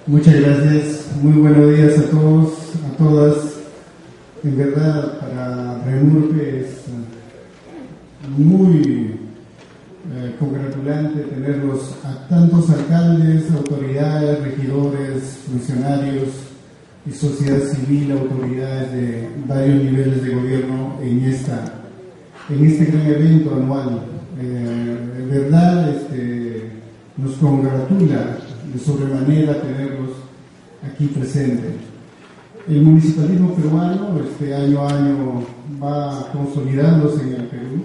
Muchas gracias, muy buenos días a todos, a todas. En verdad, para Remurpe es muy congratulante tenerlos a tantos alcaldes, autoridades, regidores, funcionarios y sociedad civil, autoridades de varios niveles de gobierno en este gran evento anual. En verdad, nos congratula de sobremanera tenerlos aquí presentes. El municipalismo peruano año a año va consolidándose en el Perú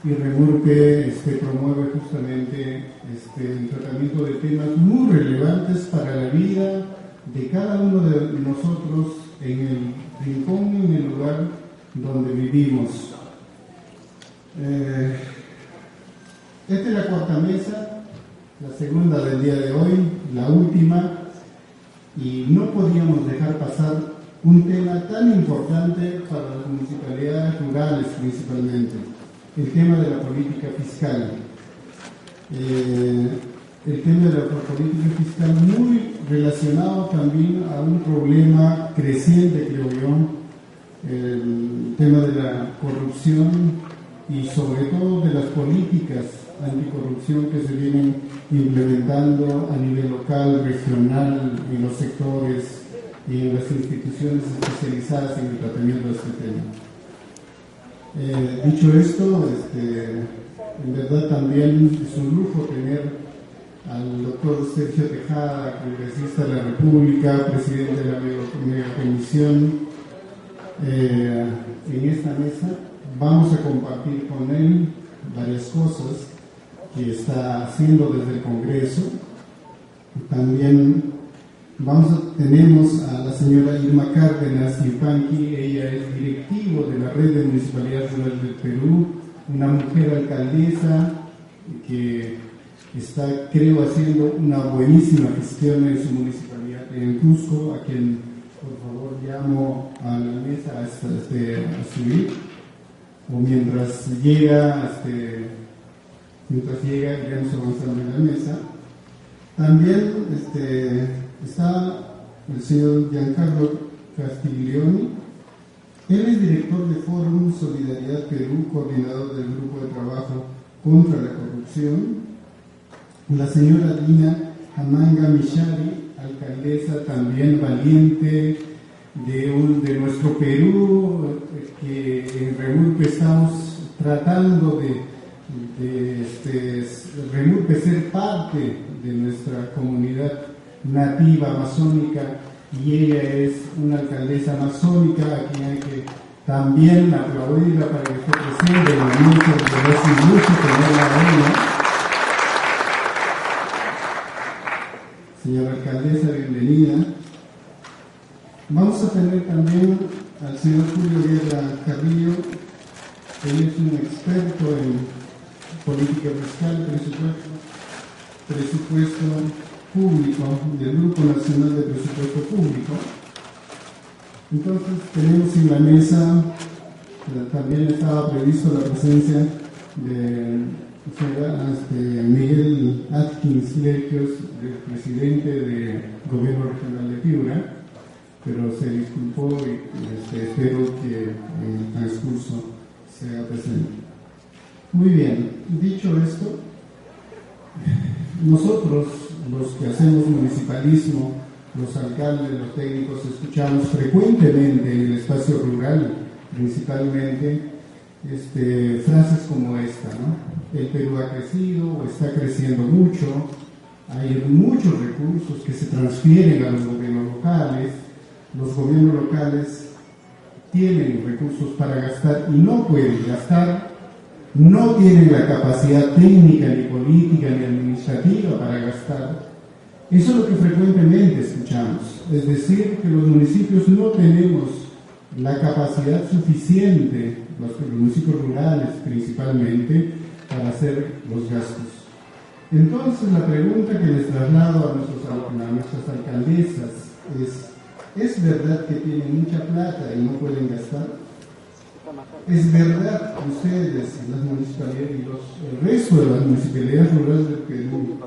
y Remurpe promueve justamente el tratamiento de temas muy relevantes para la vida de cada uno de nosotros en el rincón, en el lugar donde vivimos. Esta es la cuarta mesa, la segunda del día de hoy, la última, y no podíamos dejar pasar un tema tan importante para las municipalidades rurales principalmente, el tema de la política fiscal. El tema de la política fiscal muy relacionado también a un problema creciente, creo yo, el tema de la corrupción y sobre todo de las políticas anticorrupción que se vienen implementando a nivel local, regional, en los sectores y en las instituciones especializadas en el tratamiento de este tema. Dicho esto, en verdad también es un lujo tener al doctor Sergio Tejada, congresista de la República, presidente de la Megacomisión, en esta mesa. Vamos a compartir con él varias cosas que está haciendo desde el Congreso. También tenemos a la señora Irma Cárdenas Yupanqui, ella es directivo de la Red de Municipalidades Rurales del Perú, una mujer alcaldesa que está, creo, haciendo una buenísima gestión en su municipalidad en Cusco, a quien por favor llamo a la mesa a subir, o mientras llega, iremos avanzando en la mesa. También está el señor Giancarlo Castiglioni. Él es director de Fórum Solidaridad Perú, coordinador del Grupo de Trabajo contra la Corrupción. La señora Dina Amanga Michari, alcaldesa también valiente de nuestro Perú, que en Remurpe estamos tratando de Remurpe ser parte de nuestra comunidad nativa amazónica, y ella es una alcaldesa amazónica a quien hay que también aplaudirla para que esté presente. Mucho tenerla a ella. Señora alcaldesa, bienvenida. Vamos a tener también al señor Julio Guerra Carrillo. Él es un experto en política fiscal, presupuesto público, del Grupo Nacional de Presupuesto Público. Entonces tenemos en la mesa, también estaba previsto la presencia de Miguel Atkins Lequios, presidente del Gobierno Regional de Piura, pero se disculpó y espero que en el transcurso sea presente. Muy bien, dicho esto, nosotros, los que hacemos municipalismo, los alcaldes, los técnicos, escuchamos frecuentemente en el espacio rural, principalmente, frases como esta, ¿no? El Perú ha crecido o está creciendo mucho, hay muchos recursos que se transfieren a los gobiernos locales tienen recursos para gastar y no pueden gastar, no tienen la capacidad técnica, ni política, ni administrativa para gastar. Eso es lo que frecuentemente escuchamos, es decir, que los municipios no tenemos la capacidad suficiente, los municipios rurales principalmente, para hacer los gastos. Entonces la pregunta que les traslado a nuestras alcaldesas ¿es verdad que tienen mucha plata y no pueden gastar? ¿Es verdad que ustedes, las municipalidades y el resto de las municipalidades rurales del Perú,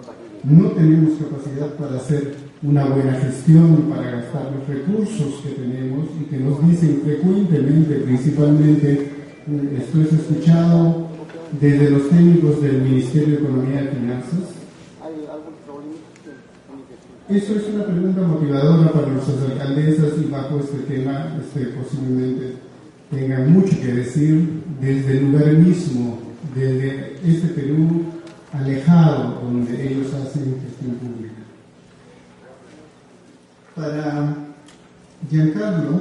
no tenemos capacidad para hacer una buena gestión para gastar los recursos que tenemos y que nos dicen frecuentemente, principalmente, esto es escuchado desde los técnicos del Ministerio de Economía y Finanzas. Eso es una pregunta motivadora para nuestras alcaldesas y bajo este tema posiblemente tengan mucho que decir desde el lugar mismo, desde este Perú alejado donde ellos hacen gestión pública. Para Giancarlo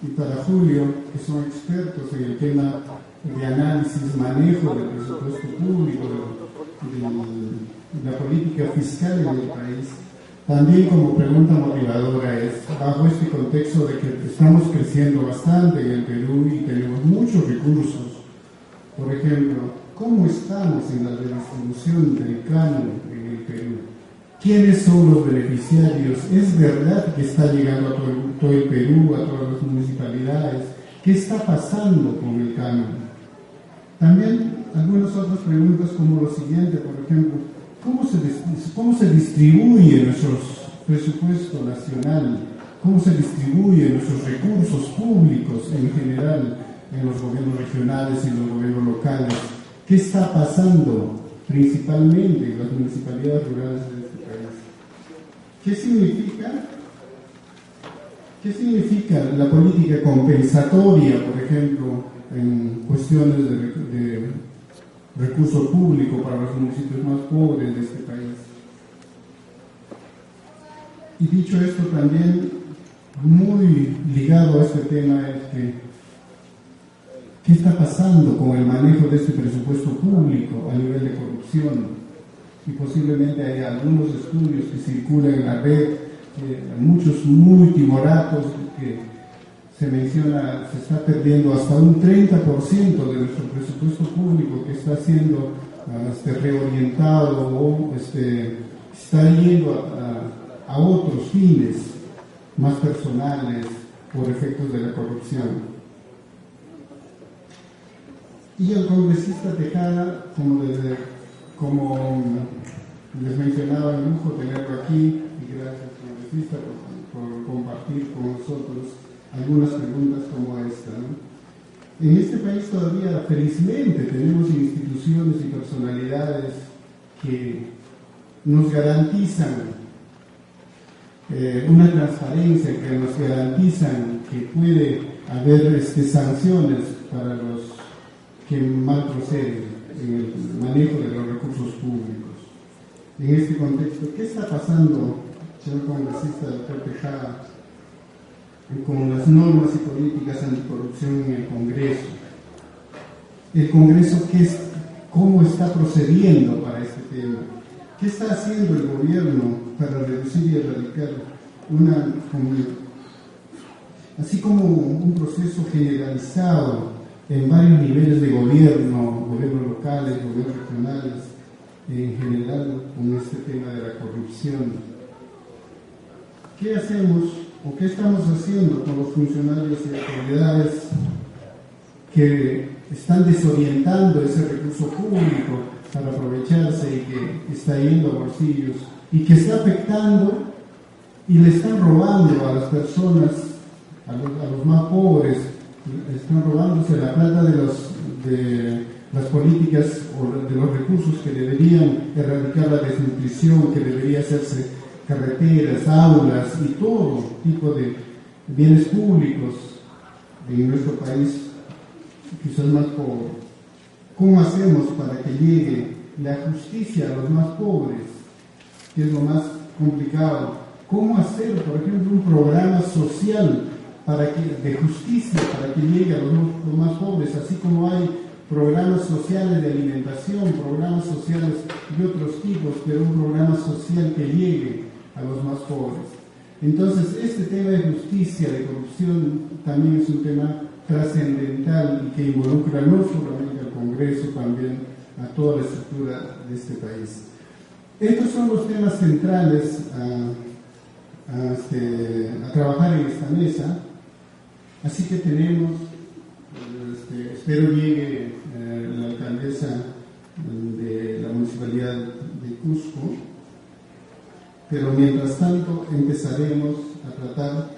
y para Julio, que son expertos en el tema de análisis, manejo del presupuesto público, de la política fiscal en el país, también como pregunta motivadora es, bajo este contexto de que estamos creciendo bastante en el Perú y tenemos muchos recursos, por ejemplo, ¿cómo estamos en la redistribución del canon en el Perú? ¿Quiénes son los beneficiarios? ¿Es verdad que está llegando a todo el Perú, a todas las municipalidades? ¿Qué está pasando con el canon? También algunas otras preguntas como lo siguiente, por ejemplo, ¿cómo se distribuye nuestro presupuesto nacional? ¿Cómo se distribuyen nuestros recursos públicos en general en los gobiernos regionales y en los gobiernos locales? ¿Qué está pasando principalmente en las municipalidades rurales de este país? ¿Qué significa la política compensatoria, por ejemplo, en cuestiones de recurso público para los municipios más pobres de este país? Y dicho esto, también muy ligado a este tema es que ¿qué está pasando con el manejo de este presupuesto público a nivel de corrupción? Y posiblemente hay algunos estudios que circulan en la red, muchos muy timoratos, que se menciona, se está perdiendo hasta un 30% de nuestro presupuesto público que está siendo reorientado o está yendo a otros fines más personales por efectos de la corrupción. Y el congresista Tejada, como les mencionaba, un lujo tenerlo aquí, y gracias congresista por compartir con nosotros algunas preguntas como esta, ¿no? En este país todavía, felizmente, tenemos instituciones y personalidades que nos garantizan una transparencia, que nos garantizan que puede haber sanciones para los que mal proceden en el manejo de los recursos públicos. En este contexto, ¿qué está pasando, señor congresista doctor Tejada, con las normas y políticas anticorrupción en el Congreso? ¿El Congreso cómo está procediendo para este tema? ¿Qué está haciendo el gobierno para reducir y erradicar así como un proceso generalizado en varios niveles de gobierno, gobiernos locales, gobiernos regionales, en general con este tema de la corrupción? ¿Qué hacemos o qué estamos haciendo con los funcionarios y autoridades que están desorientando ese recurso público para aprovecharse y que está yendo a bolsillos y que está afectando y le están robando a las personas, a los más pobres, están robándose la plata de las políticas o de los recursos que deberían erradicar la desnutrición, que debería hacerse carreteras, aulas y todo tipo de bienes públicos en nuestro país, quizás más pobre. ¿Cómo hacemos para que llegue la justicia a los más pobres, que es lo más complicado? ¿Cómo hacer, por ejemplo, un programa social de justicia para que llegue a los más pobres, así como hay programas sociales de alimentación, programas sociales de otros tipos, pero un programa social que llegue a los más pobres? Entonces, este tema de justicia, de corrupción, también es un tema trascendental y que involucra no solamente al Congreso, también a toda la estructura de este país. Estos son los temas centrales a trabajar en esta mesa. Así que tenemos, espero llegue la alcaldesa de la Municipalidad de Cusco, pero mientras tanto empezaremos a tratar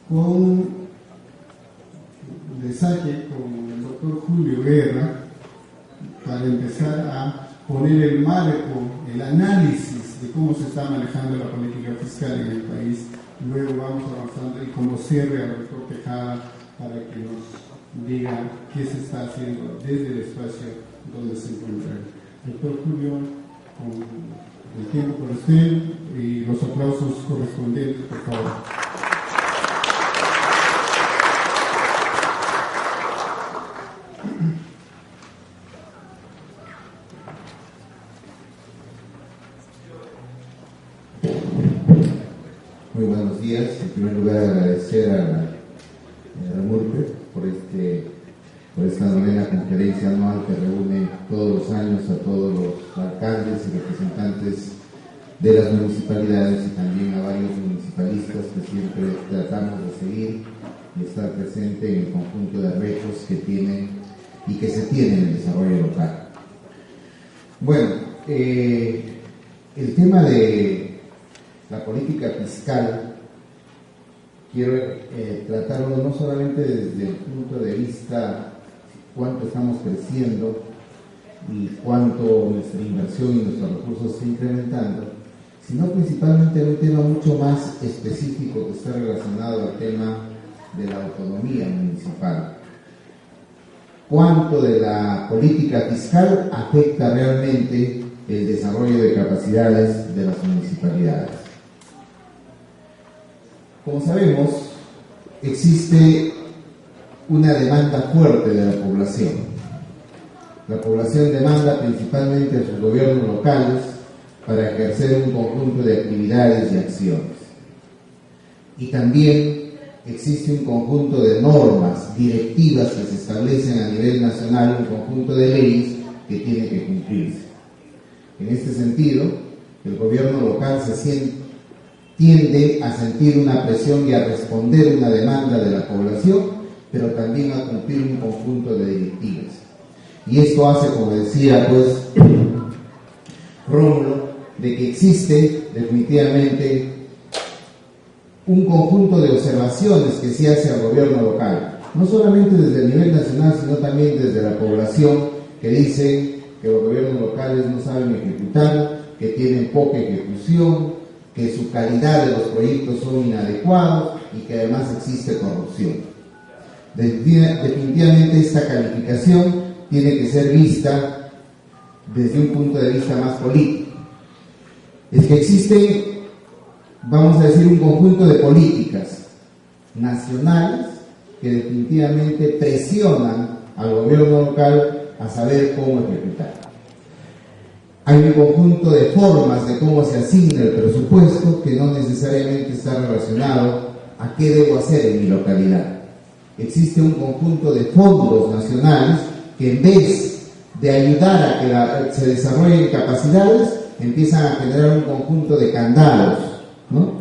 con el doctor Julio Guerra, para empezar a poner el marco, el análisis de cómo se está manejando la política fiscal en el país. Luego vamos avanzando y como cierre al doctor Tejada para que nos diga qué se está haciendo desde el espacio donde se encuentra. Doctor Julio, con el tiempo por usted y los aplausos correspondientes, por favor. Muy buenos días. En primer lugar, agradecer a Murphy por esta novena conferencia anual que reúne todos los años a todos los alcaldes y representantes de las municipalidades y también a varios municipalistas que siempre tratamos de seguir y estar presente en el conjunto de retos que tienen y que se tienen en el desarrollo local. Bueno, el tema de la política fiscal quiero tratarlo no solamente desde el punto de vista cuánto estamos creciendo y cuánto nuestra inversión y nuestros recursos se incrementando, sino principalmente en un tema mucho más específico que está relacionado al tema de la autonomía municipal. Cuánto de la política fiscal afecta realmente el desarrollo de capacidades de las municipalidades. Como sabemos, existe una demanda fuerte de la población. La población demanda principalmente a sus gobiernos locales para ejercer un conjunto de actividades y acciones. Y también existe un conjunto de normas, directivas que se establecen a nivel nacional, un conjunto de leyes que tienen que cumplirse. En este sentido, el gobierno local tiende a sentir una presión y a responder una demanda de la población, pero también a cumplir un conjunto de directivas. Y esto hace, como decía Rómulo, de que existe definitivamente un conjunto de observaciones que se hace al gobierno local, no solamente desde el nivel nacional, sino también desde la población, que dicen que los gobiernos locales no saben ejecutar, que tienen poca ejecución, que su calidad de los proyectos son inadecuados y que además existe corrupción. Definitivamente esta calificación tiene que ser vista desde un punto de vista más político. Es que existe, vamos a decir, un conjunto de políticas nacionales que definitivamente presionan al gobierno local a saber cómo ejecutar. Hay un conjunto de formas de cómo se asigna el presupuesto que no necesariamente está relacionado a qué debo hacer en mi localidad. Existe un conjunto de fondos nacionales que en vez de ayudar a que se desarrollen capacidades, empiezan a generar un conjunto de candados, ¿no?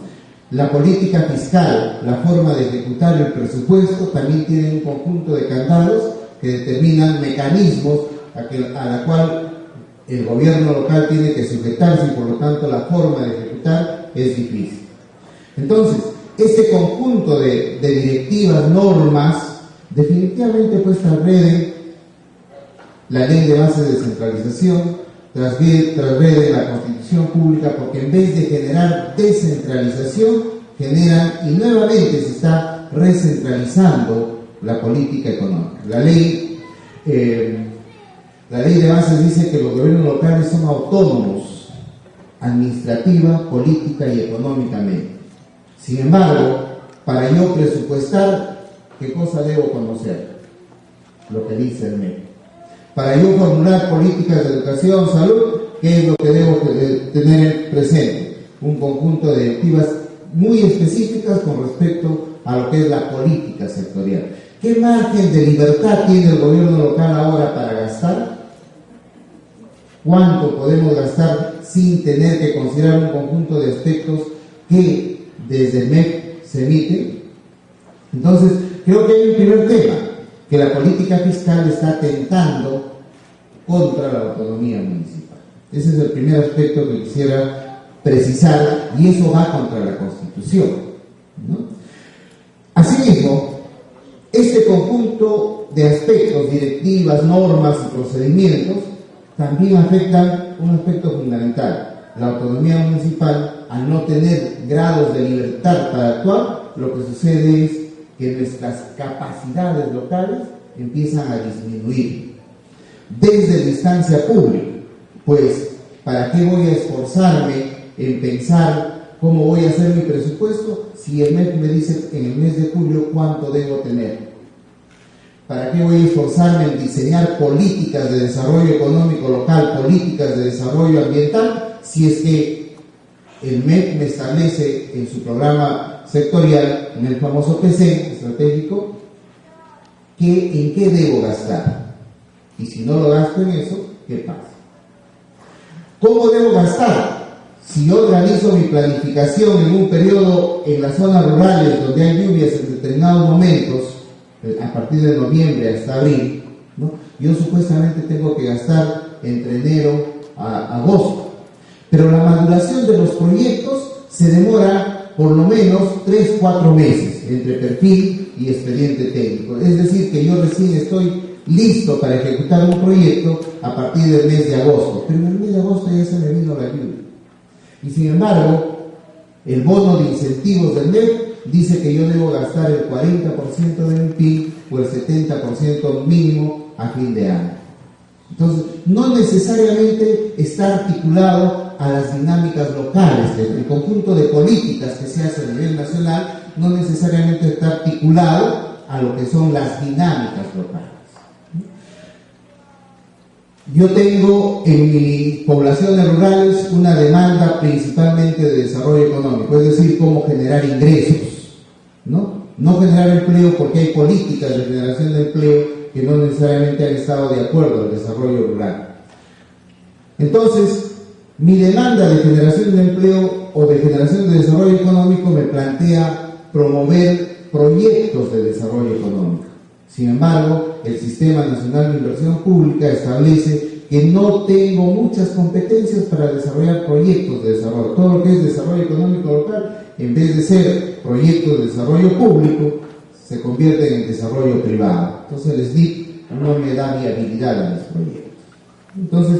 La política fiscal, la forma de ejecutar el presupuesto, también tiene un conjunto de candados que determinan mecanismos a la cual el gobierno local tiene que sujetarse y por lo tanto la forma de ejecutar es difícil. Entonces, este conjunto de directivas, normas, definitivamente pues transgreden la ley de base de descentralización, transgreden la Constitución Pública, porque en vez de generar descentralización, generan y nuevamente se está recentralizando la política económica. La ley de bases dice que los gobiernos locales son autónomos administrativa, política y económicamente. Sin embargo, para yo presupuestar, ¿qué cosa debo conocer? Lo que dice el MEP. Para yo formular políticas de educación, salud, ¿qué es lo que debo tener presente? Un conjunto de directivas muy específicas con respecto a lo que es la política sectorial. ¿Qué margen de libertad tiene el gobierno local ahora para gastar? ¿Cuánto podemos gastar sin tener que considerar un conjunto de aspectos que desde el MEP se emiten? Entonces, creo que hay un primer tema, que la política fiscal está atentando contra la autonomía municipal. Ese es el primer aspecto que quisiera precisar, y eso va contra la Constitución, ¿no? Asimismo, este conjunto de aspectos, directivas, normas y procedimientos también afectan un aspecto fundamental: la autonomía municipal. Al no tener grados de libertad para actuar, lo que sucede es que nuestras capacidades locales empiezan a disminuir. Desde la instancia pública, pues, ¿para qué voy a esforzarme en pensar cómo voy a hacer mi presupuesto si el MEP me dice en el mes de julio cuánto debo tener? ¿Para qué voy a esforzarme en diseñar políticas de desarrollo económico local, políticas de desarrollo ambiental, si es que el MEP me establece en su programa sectorial, en el famoso PC estratégico, en qué debo gastar? Y si no lo gasto en eso, ¿qué pasa? ¿Cómo debo gastar? Si yo organizo mi planificación en un periodo en las zonas rurales donde hay lluvias en determinados momentos, a partir de noviembre hasta abril, ¿no? Yo supuestamente tengo que gastar entre enero a agosto. Pero la maduración de los proyectos se demora por lo menos 3-4 meses entre perfil y expediente técnico. Es decir, que yo recién estoy listo para ejecutar un proyecto a partir del mes de agosto. Pero en el mes de agosto ya se me vino la lluvia. Y sin embargo, el bono de incentivos del MEP dice que yo debo gastar el 40% de mi PIB o el 70% mínimo a fin de año. Entonces, no necesariamente está articulado a las dinámicas locales. El conjunto de políticas que se hace a nivel nacional no necesariamente está articulado a lo que son las dinámicas locales. Yo tengo en mis poblaciones rurales una demanda principalmente de desarrollo económico, es decir, cómo generar ingresos, ¿no? No generar empleo, porque hay políticas de generación de empleo que no necesariamente han estado de acuerdo al desarrollo rural. Entonces, mi demanda de generación de empleo o de generación de desarrollo económico me plantea promover proyectos de desarrollo económico. Sin embargo, el Sistema Nacional de Inversión Pública establece que no tengo muchas competencias para desarrollar proyectos de desarrollo. Todo lo que es desarrollo económico local, en vez de ser proyectos de desarrollo público, se convierte en desarrollo privado. Entonces el SNIP no me da viabilidad a mis proyectos. Entonces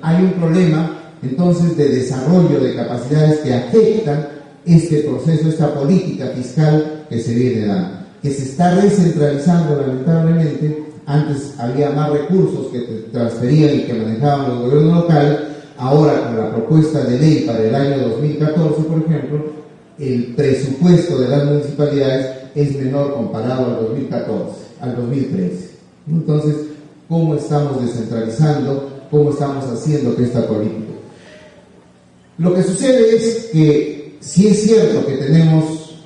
hay un problema entonces de desarrollo de capacidades que afectan este proceso, esta política fiscal que se viene dando, que se está recentralizando lamentablemente. Antes había más recursos que transferían y que manejaban los gobiernos locales. Ahora, con la propuesta de ley para el año 2014, por ejemplo, el presupuesto de las municipalidades es menor comparado al 2014, al 2013. Entonces, ¿cómo estamos descentralizando? ¿Cómo estamos haciendo que esta política? Lo que sucede es que sí es cierto que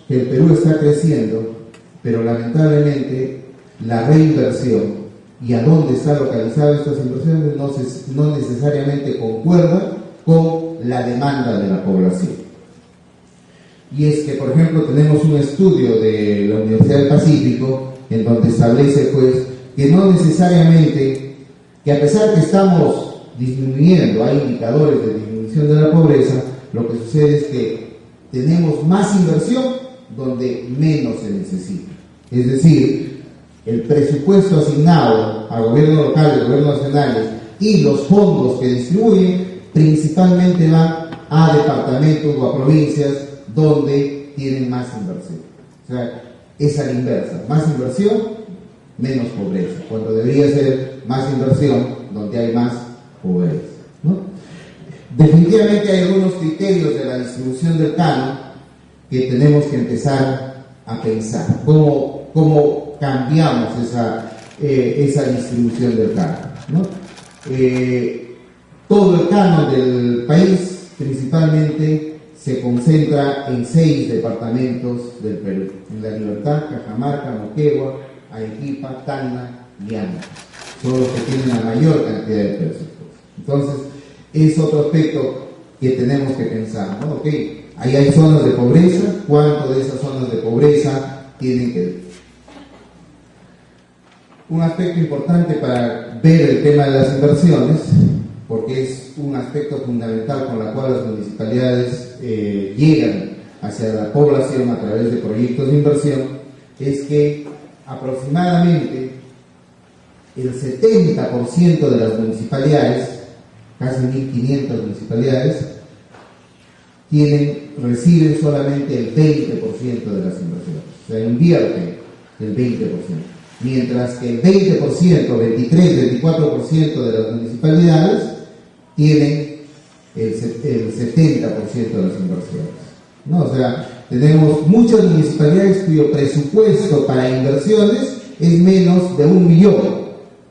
que el Perú está creciendo, pero lamentablemente la reinversión y a dónde están localizadas estas inversiones no necesariamente concuerda con la demanda de la población. Y es que, por ejemplo, tenemos un estudio de la Universidad del Pacífico en donde establece pues que no necesariamente, que a pesar que estamos disminuyendo, hay indicadores de disminución de la pobreza, lo que sucede es que tenemos más inversión donde menos se necesita. Es decir, el presupuesto asignado a gobiernos locales, gobiernos nacionales y los fondos que distribuyen principalmente van a departamentos o a provincias donde tienen más inversión. O sea, es a la inversa, más inversión, menos pobreza, cuando debería ser más inversión donde hay más pobreza, ¿no? Definitivamente hay algunos criterios de la distribución del canon que tenemos que empezar a pensar. ¿Cómo cambiamos esa distribución del canon, ¿no? Todo el canon del país principalmente se concentra en 6 departamentos del Perú: en La Libertad, Cajamarca, Moquegua, Arequipa, Tacna y Anta. Son los que tienen la mayor cantidad de presupuesto. Entonces, es otro aspecto que tenemos que pensar, ¿no? Ok, ahí hay zonas de pobreza. ¿Cuánto de esas zonas de pobreza tienen que ver? Un aspecto importante para ver el tema de las inversiones porque es un aspecto fundamental con la cual las municipalidades llegan hacia la población a través de proyectos de inversión, es que aproximadamente el 70% de las municipalidades, casi 1.500 municipalidades, reciben solamente el 20% de las inversiones, o sea, invierten el 20%, mientras que el 20%, 23, 24% de las municipalidades tienen el 70% de las inversiones, ¿no? O sea, tenemos muchas municipalidades cuyo presupuesto para inversiones es menos de 1 millón.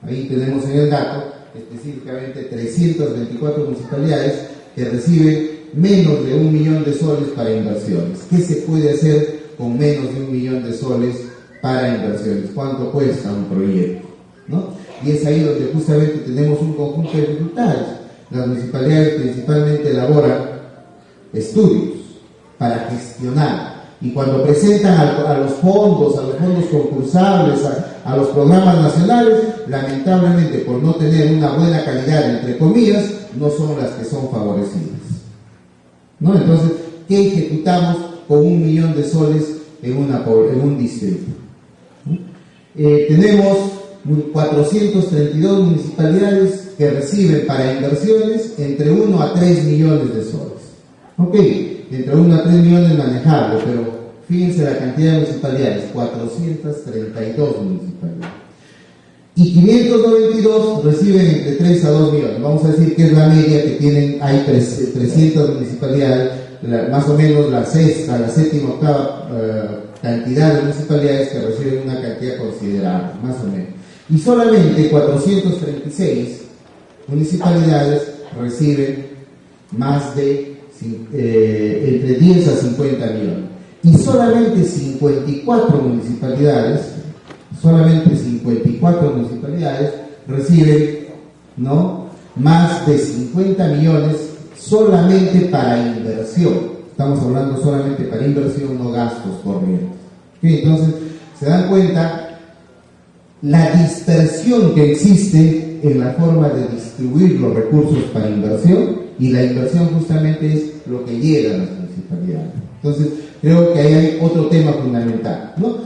Ahí tenemos en el dato específicamente 324 municipalidades que reciben menos de 1 millón de soles para inversiones. ¿Qué se puede hacer con menos de 1 millón de soles para inversiones? ¿Cuánto cuesta un proyecto? ¿No? Y es ahí donde justamente tenemos un conjunto de dificultades. Las municipalidades principalmente elaboran estudios para gestionar, y cuando presentan a los fondos concursables, a los programas nacionales, lamentablemente por no tener una buena calidad, entre comillas, no son las que son favorecidas, ¿no? Entonces, ¿qué ejecutamos con 1 millón de soles en un distrito? Tenemos 432 municipalidades que reciben para inversiones entre 1 a 3 millones de soles. Ok, entre 1 a 3 millones manejable, pero fíjense la cantidad de municipalidades, 432 municipalidades. Y 592 reciben entre 3 a 2 millones. Vamos a decir que es la media que tienen, hay 300 municipalidades, más o menos la sexta, la séptima, octava cantidad de municipalidades que reciben una cantidad considerable, más o menos. Y solamente 436 municipalidades reciben más de entre 10 a 50 millones. Y solamente 54 municipalidades reciben, ¿no?, más de 50 millones solamente para inversión. Estamos hablando solamente para inversión, no gastos corrientes. ¿Okay? Entonces, se dan cuenta la dispersión que existe en la forma de distribuir los recursos para inversión, y la inversión justamente es lo que llega a las municipalidades. Entonces, creo que ahí hay otro tema fundamental, ¿no?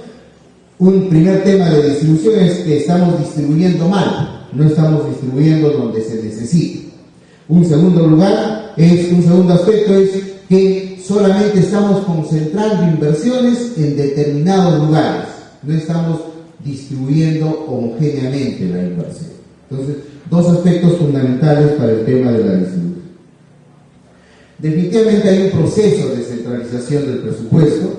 Un primer tema de distribución es que estamos distribuyendo mal, no estamos distribuyendo donde se necesita. Un segundo aspecto es que solamente estamos concentrando inversiones en determinados lugares, no estamos distribuyendo homogéneamente la inversión. Entonces, dos aspectos fundamentales para el tema de la distribución. Definitivamente hay un proceso de centralización del presupuesto.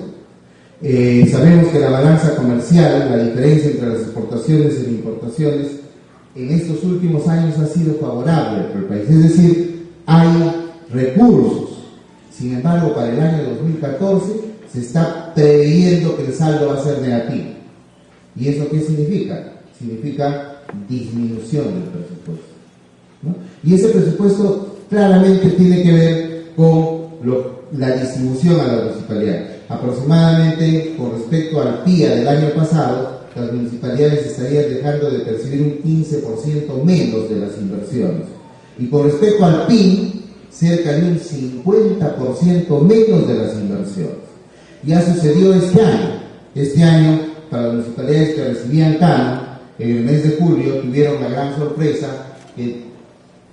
Sabemos que la balanza comercial, la diferencia entre las exportaciones y las importaciones, en estos últimos años ha sido favorable para el país, es decir, hay recursos. Sin embargo, para el año 2014 se está preveyendo que el saldo va a ser negativo. ¿Y eso qué significa? Significa disminución del presupuesto, ¿no? Y ese presupuesto claramente tiene que ver con la distribución a la municipalidad. Aproximadamente, con respecto al PIA del año pasado, las municipalidades estarían dejando de percibir un 15% menos de las inversiones. Y con respecto al PIN, cerca de un 50% menos de las inversiones. Ya sucedió este año. Este año, para las municipalidades que recibían CANO, en el mes de julio tuvieron la gran sorpresa que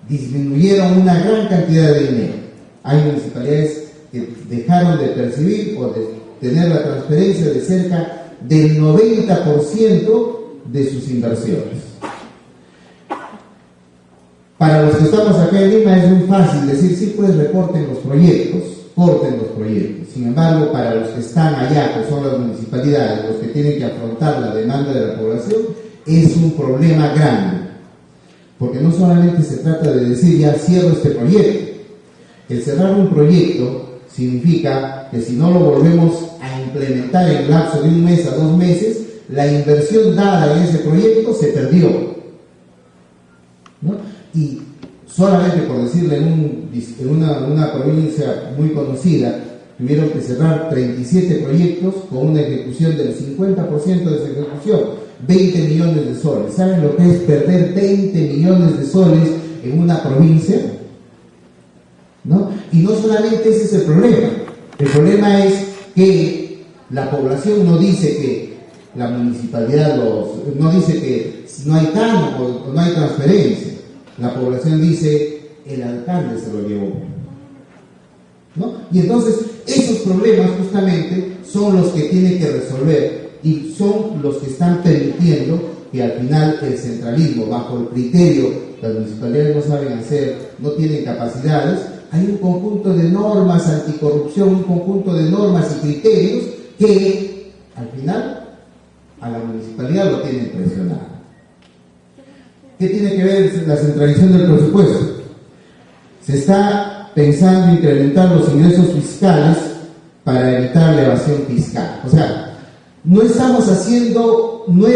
disminuyeron una gran cantidad de dinero. Hay municipalidades que dejaron de percibir o de tener la transferencia de cerca del 90% de sus inversiones. Para los que estamos acá en Lima es muy fácil decir, sí, pues recorten los proyectos, corten los proyectos. Sin embargo, para los que están allá, que son las municipalidades, los que tienen que afrontar la demanda de la población, es un problema grande. Porque no solamente se trata de decir, ya cierro este proyecto. El cerrar un proyecto significa que si no lo volvemos a implementar en el lapso de 1 mes a 2 meses, la inversión dada en ese proyecto se perdió, ¿no? Y solamente por decirle, en una provincia muy conocida, tuvieron que cerrar 37 proyectos con una ejecución del 50% de su ejecución, 20 millones de soles. ¿Saben lo que es perder 20 millones de soles en una provincia, ¿no? Y no solamente ese es el problema es que la población no dice que la municipalidad no dice que no hay canon o no hay transferencia. La población dice, el alcalde se lo llevó, ¿no? Y entonces esos problemas justamente son los que tienen que resolver y son los que están permitiendo que al final el centralismo, bajo el criterio que las municipalidades no saben hacer, no tienen capacidades, hay un conjunto de normas anticorrupción, un conjunto de normas y criterios que al final a la municipalidad lo tienen presionado. ¿Qué tiene que ver la centralización del presupuesto? Se está pensando en incrementar los ingresos fiscales para evitar la evasión fiscal. O sea, no estamos haciendo no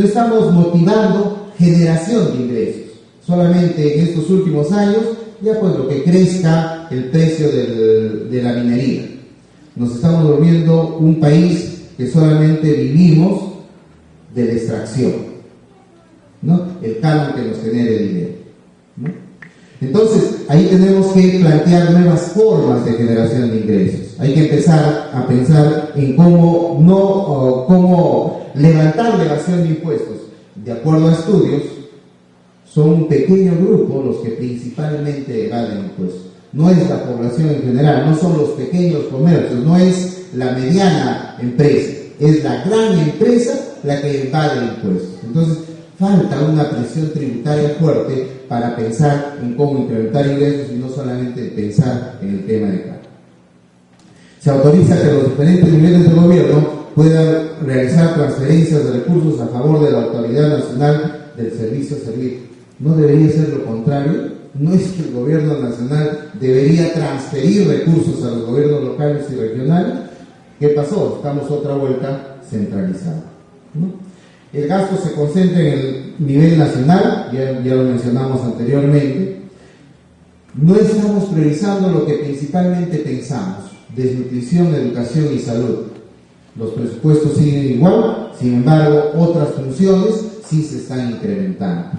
estamos motivando generación de ingresos. Solamente en estos últimos años, ya pues lo que crezca el precio de la minería. Nos estamos volviendo un país que solamente vivimos de la extracción, ¿no? El canon que nos genere dinero, ¿no? Entonces, ahí tenemos que plantear nuevas formas de generación de ingresos. Hay que empezar a pensar en cómo levantar la evasión de impuestos. De acuerdo a estudios, son un pequeño grupo los que principalmente evaden impuestos. No es la población en general, no son los pequeños comercios, no es la mediana empresa, es la gran empresa la que evade impuestos. Entonces, falta una presión tributaria fuerte para pensar en cómo incrementar ingresos y no solamente pensar en el tema de carga. Se autoriza que los diferentes niveles de gobierno puedan realizar transferencias de recursos a favor de la Autoridad Nacional del Servicio Civil. ¿No debería ser lo contrario? ¿No es que el gobierno nacional debería transferir recursos a los gobiernos locales y regionales? ¿Qué pasó? Estamos otra vuelta centralizados, ¿no? El gasto se concentra en el nivel nacional, ya lo mencionamos anteriormente. No estamos priorizando lo que principalmente pensamos: desnutrición, educación y salud. Los presupuestos siguen igual, sin embargo, otras funciones sí se están incrementando,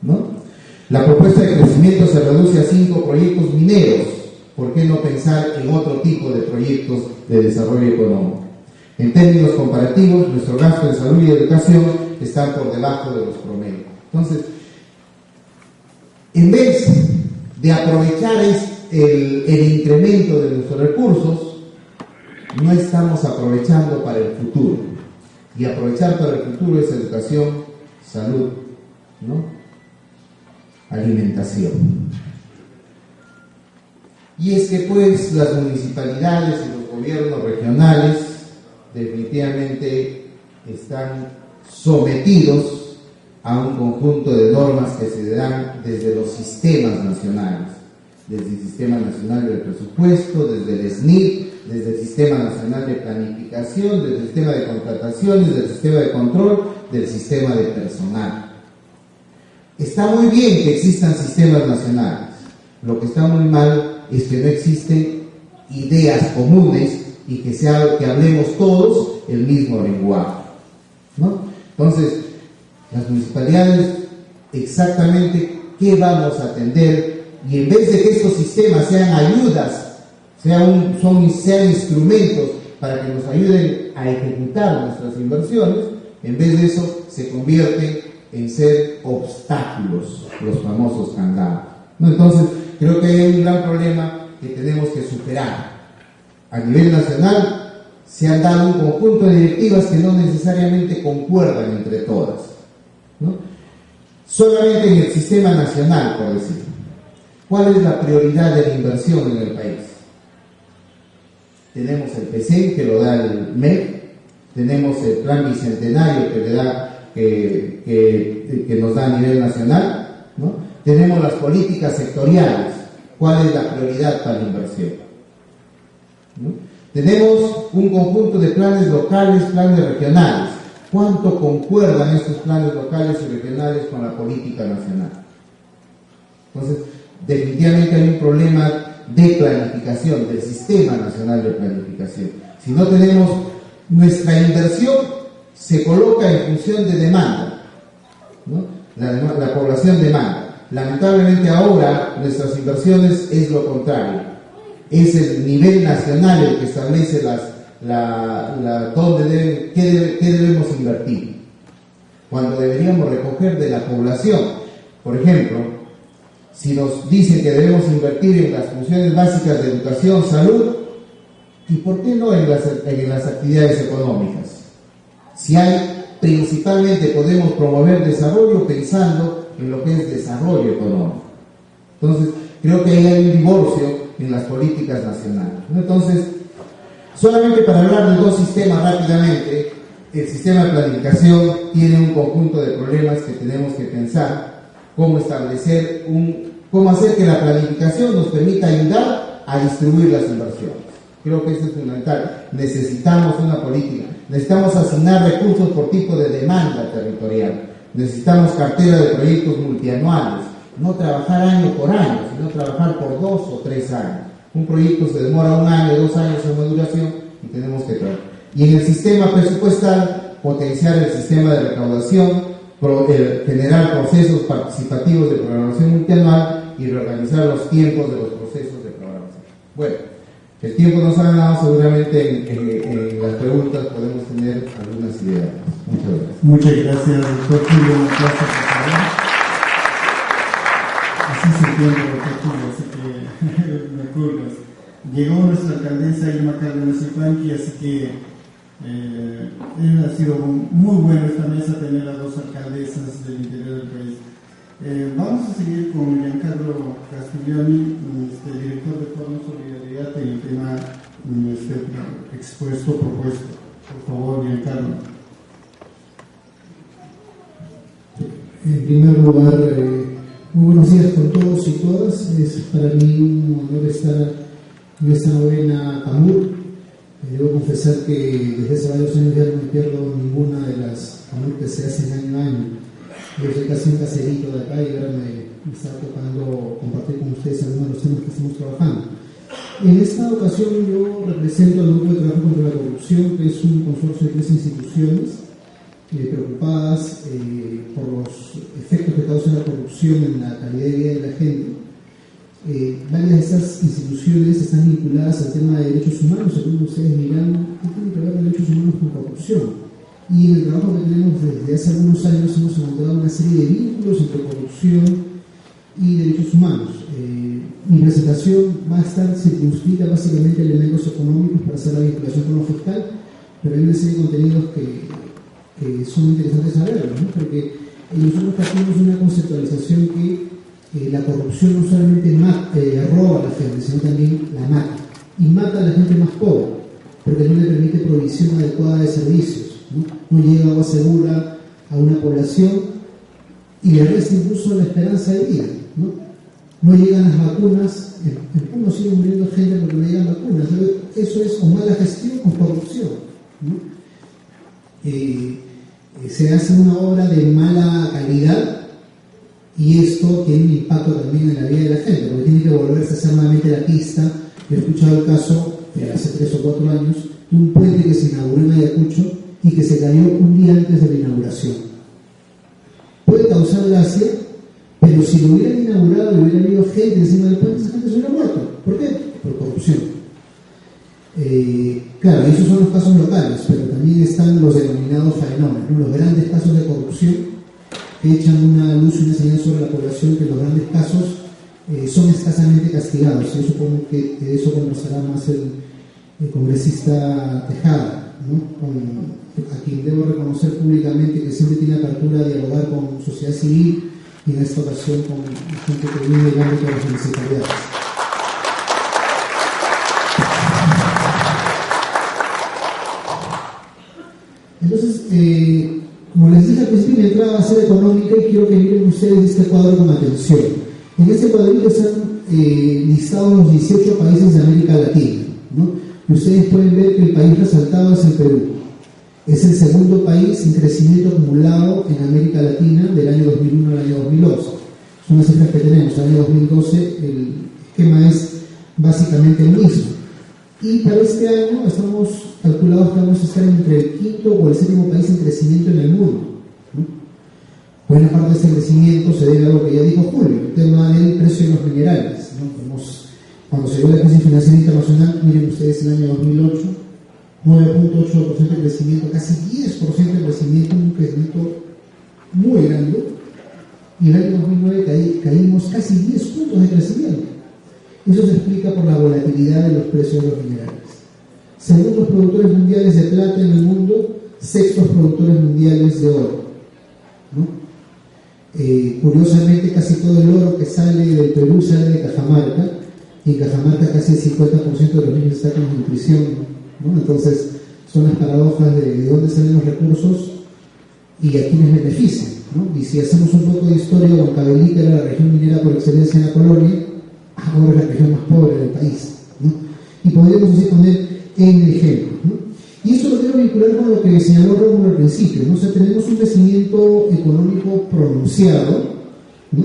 ¿no? La propuesta de crecimiento se reduce a 5 proyectos mineros. ¿Por qué no pensar en otro tipo de proyectos de desarrollo económico? En términos comparativos, nuestro gasto en salud y educación está por debajo de los promedios. Entonces, en vez de aprovechar el incremento de nuestros recursos, no estamos aprovechando para el futuro. Y aprovechar para el futuro es educación, salud, ¿no? Alimentación. Y es que pues las municipalidades y los gobiernos regionales definitivamente están sometidos a un conjunto de normas que se dan desde los sistemas nacionales, desde el Sistema Nacional del Presupuesto, desde el SNIP, desde el Sistema Nacional de Planificación, desde el Sistema de Contrataciones, del Sistema de Control, del Sistema de Personal. Está muy bien que existan sistemas nacionales. Lo que está muy mal es que no existen ideas comunes y que hablemos todos el mismo lenguaje, ¿no? Entonces, las municipalidades, exactamente qué vamos a atender, y en vez de que estos sistemas sean ayudas, sean instrumentos para que nos ayuden a ejecutar nuestras inversiones, en vez de eso se convierten en ser obstáculos, los famosos candados, ¿no? Entonces, creo que hay un gran problema que tenemos que superar. A nivel nacional se han dado un conjunto de directivas que no necesariamente concuerdan entre todas, ¿no? Solamente en el sistema nacional, por decir, ¿cuál es la prioridad de la inversión en el país? Tenemos el PCM, que lo da el MEC, tenemos el Plan Bicentenario que nos da a nivel nacional, ¿no? Tenemos las políticas sectoriales. ¿Cuál es la prioridad para la inversión? ¿No? Tenemos un conjunto de planes locales, planes regionales. ¿Cuánto concuerdan estos planes locales y regionales con la política nacional? Entonces, definitivamente hay un problema de planificación, del Sistema Nacional de Planificación. Si no tenemos, nuestra inversión se coloca en función de demanda, ¿no? La población demanda. Lamentablemente ahora nuestras inversiones es lo contrario. Es el nivel nacional el que establece qué debemos invertir, cuando deberíamos recoger de la población. Por ejemplo, si nos dicen que debemos invertir en las funciones básicas de educación, salud, ¿y por qué no en las actividades económicas? Si principalmente podemos promover desarrollo pensando en lo que es desarrollo económico. Entonces, creo que ahí hay un divorcio en las políticas nacionales, ¿no? Entonces, solamente para hablar de dos sistemas rápidamente, el sistema de planificación tiene un conjunto de problemas que tenemos que pensar, cómo hacer que la planificación nos permita ayudar a distribuir las inversiones. Creo que eso es fundamental. Necesitamos una política, necesitamos asignar recursos por tipo de demanda territorial, necesitamos cartera de proyectos multianuales, no trabajar año por año, sino trabajar por 2 o 3 años. Un proyecto se demora 1 año, 2 años en maduración y tenemos que trabajar. Y en el sistema presupuestal, potenciar el sistema de recaudación, generar procesos participativos de programación multianual y reorganizar los tiempos de los procesos de programación. Bueno, el tiempo nos ha ganado, seguramente en las preguntas podemos tener algunas ideas. Muchas gracias. Muchas gracias, doctor Julio. Gracias, por favor. Así se entiende, doctor Julio, así que me acuerdo. Llegó nuestra alcaldesa Irma Cárdenas Yupanqui, así que ha sido muy bueno esta mesa tener a 2 alcaldesas del interior del país. Vamos a seguir con Giancarlo Castiglioni, director de Foro Solidaridad, en el tema propuesto. Por favor, Giancarlo. En primer lugar, muy buenos días con todos y todas. Es para mí un honor estar en esta novena Camur. Debo confesar que desde hace varios años ya no me pierdo ninguna de las Camur que se hacen año a año. Yo soy casi un caserito de acá y ahora me está tocando compartir con ustedes algunos de los temas que estamos trabajando. En esta ocasión yo represento al Grupo de Trabajo contra la Corrupción, que es un consorcio de 3 instituciones preocupadas por los efectos que causa la corrupción en la calidad de vida de la gente. Varias de estas instituciones están vinculadas al tema de derechos humanos. Según ustedes dirán, ¿qué tiene que ver con derechos humanos con corrupción? Y en el trabajo que tenemos desde hace algunos años hemos encontrado una serie de vínculos entre corrupción y derechos humanos. Mi presentación va a estar circunscrita básicamente a elementos económicos para hacer la vinculación con lo fiscal, pero hay una serie de contenidos que son interesantes saberlos, ¿no? Porque nosotros partimos de una conceptualización que la corrupción no solamente roba a la gente, sino también la mata. Y mata a la gente más pobre, porque no le permite provisión adecuada de servicios. No llega agua segura a una población y le resta incluso la esperanza de vida. No llegan las vacunas, el pueblo sigue muriendo gente porque no llegan vacunas. Eso es o mala gestión o corrupción, ¿no? Se hace una obra de mala calidad y esto tiene un impacto también en la vida de la gente, porque tiene que volverse a hacer nuevamente la pista. Yo he escuchado el caso hace 3 o 4 años de un puente que se inauguró en Ayacucho y que se cayó un día antes de la inauguración. Puede causar gracia, pero si lo hubieran inaugurado y hubiera habido gente encima del puente, esa gente se hubiera muerto. ¿Por qué? Por corrupción. Claro, esos son los casos locales, pero también están los denominados fenómenos, ¿no? Los grandes casos de corrupción que echan una luz y una señal sobre la población, que los grandes casos son escasamente castigados. Yo supongo que de eso conversará más el congresista Tejada, ¿no? A quien debo reconocer públicamente que siempre tiene apertura a dialogar con sociedad civil y en esta ocasión con gente que vive en el ámbito de las municipalidades. Entonces, como les dije al principio, mi entrada va a ser económica y quiero que miren ustedes este cuadro con atención. En este cuadrito están listados los 18 países de América Latina, ¿no? Y ustedes pueden ver que el país resaltado es el Perú. Es el segundo país en crecimiento acumulado en América Latina del año 2001 al año 2011. Son las cifras que tenemos. En el año 2012 el esquema es básicamente el mismo. Y para este año estamos calculados que vamos a estar entre el 5º o el 7º país en crecimiento en el mundo, ¿no? Buena parte de este crecimiento se debe a lo que ya dijo Julio, el tema del precio de los minerales, ¿no? Cuando se dio la crisis financiera internacional, miren ustedes el año 2008, 9.8% de crecimiento, casi 10% de crecimiento, un crecimiento muy grande, y en el año 2009 caímos casi 10 puntos de crecimiento. Eso se explica por la volatilidad de los precios de los minerales. Según los productores mundiales de plata en el mundo, sextos productores mundiales de oro, ¿no? Curiosamente, casi todo el oro que sale del Perú sale de Cajamarca, y en Cajamarca casi el 50% de los niños está con nutrición, ¿no? Entonces, son las paradojas de dónde salen los recursos y a quiénes benefician, ¿no? Y si hacemos un poco de historia, Huancavelica era la región minera por excelencia en la colonia, ahora es la región más pobre del país, ¿no? Y podríamos así poner en el ejemplo, ¿no? Y eso lo quiero vincular con lo que señaló Rómulo al principio, ¿no? O sea, tenemos un crecimiento económico pronunciado, ¿no?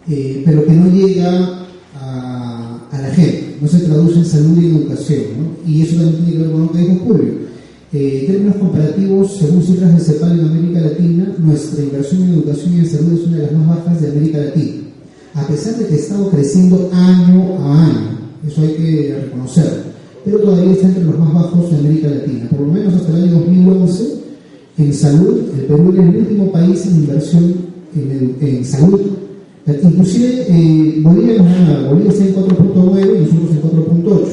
Pero que no llega a la gente, no se traduce en salud y educación, ¿no? Y eso también tiene que ver con lo que dijo Julio. En términos comparativos, según cifras de CEPAL en América Latina, nuestra inversión en educación y en salud es una de las más bajas de América Latina, a pesar de que ha estado creciendo año a año, eso hay que reconocerlo, pero todavía está entre los más bajos de América Latina. Por lo menos hasta el año 2011, en salud, el Perú era el último país en inversión en salud. Inclusive Bolivia está en 4.9 y nosotros en 4.8,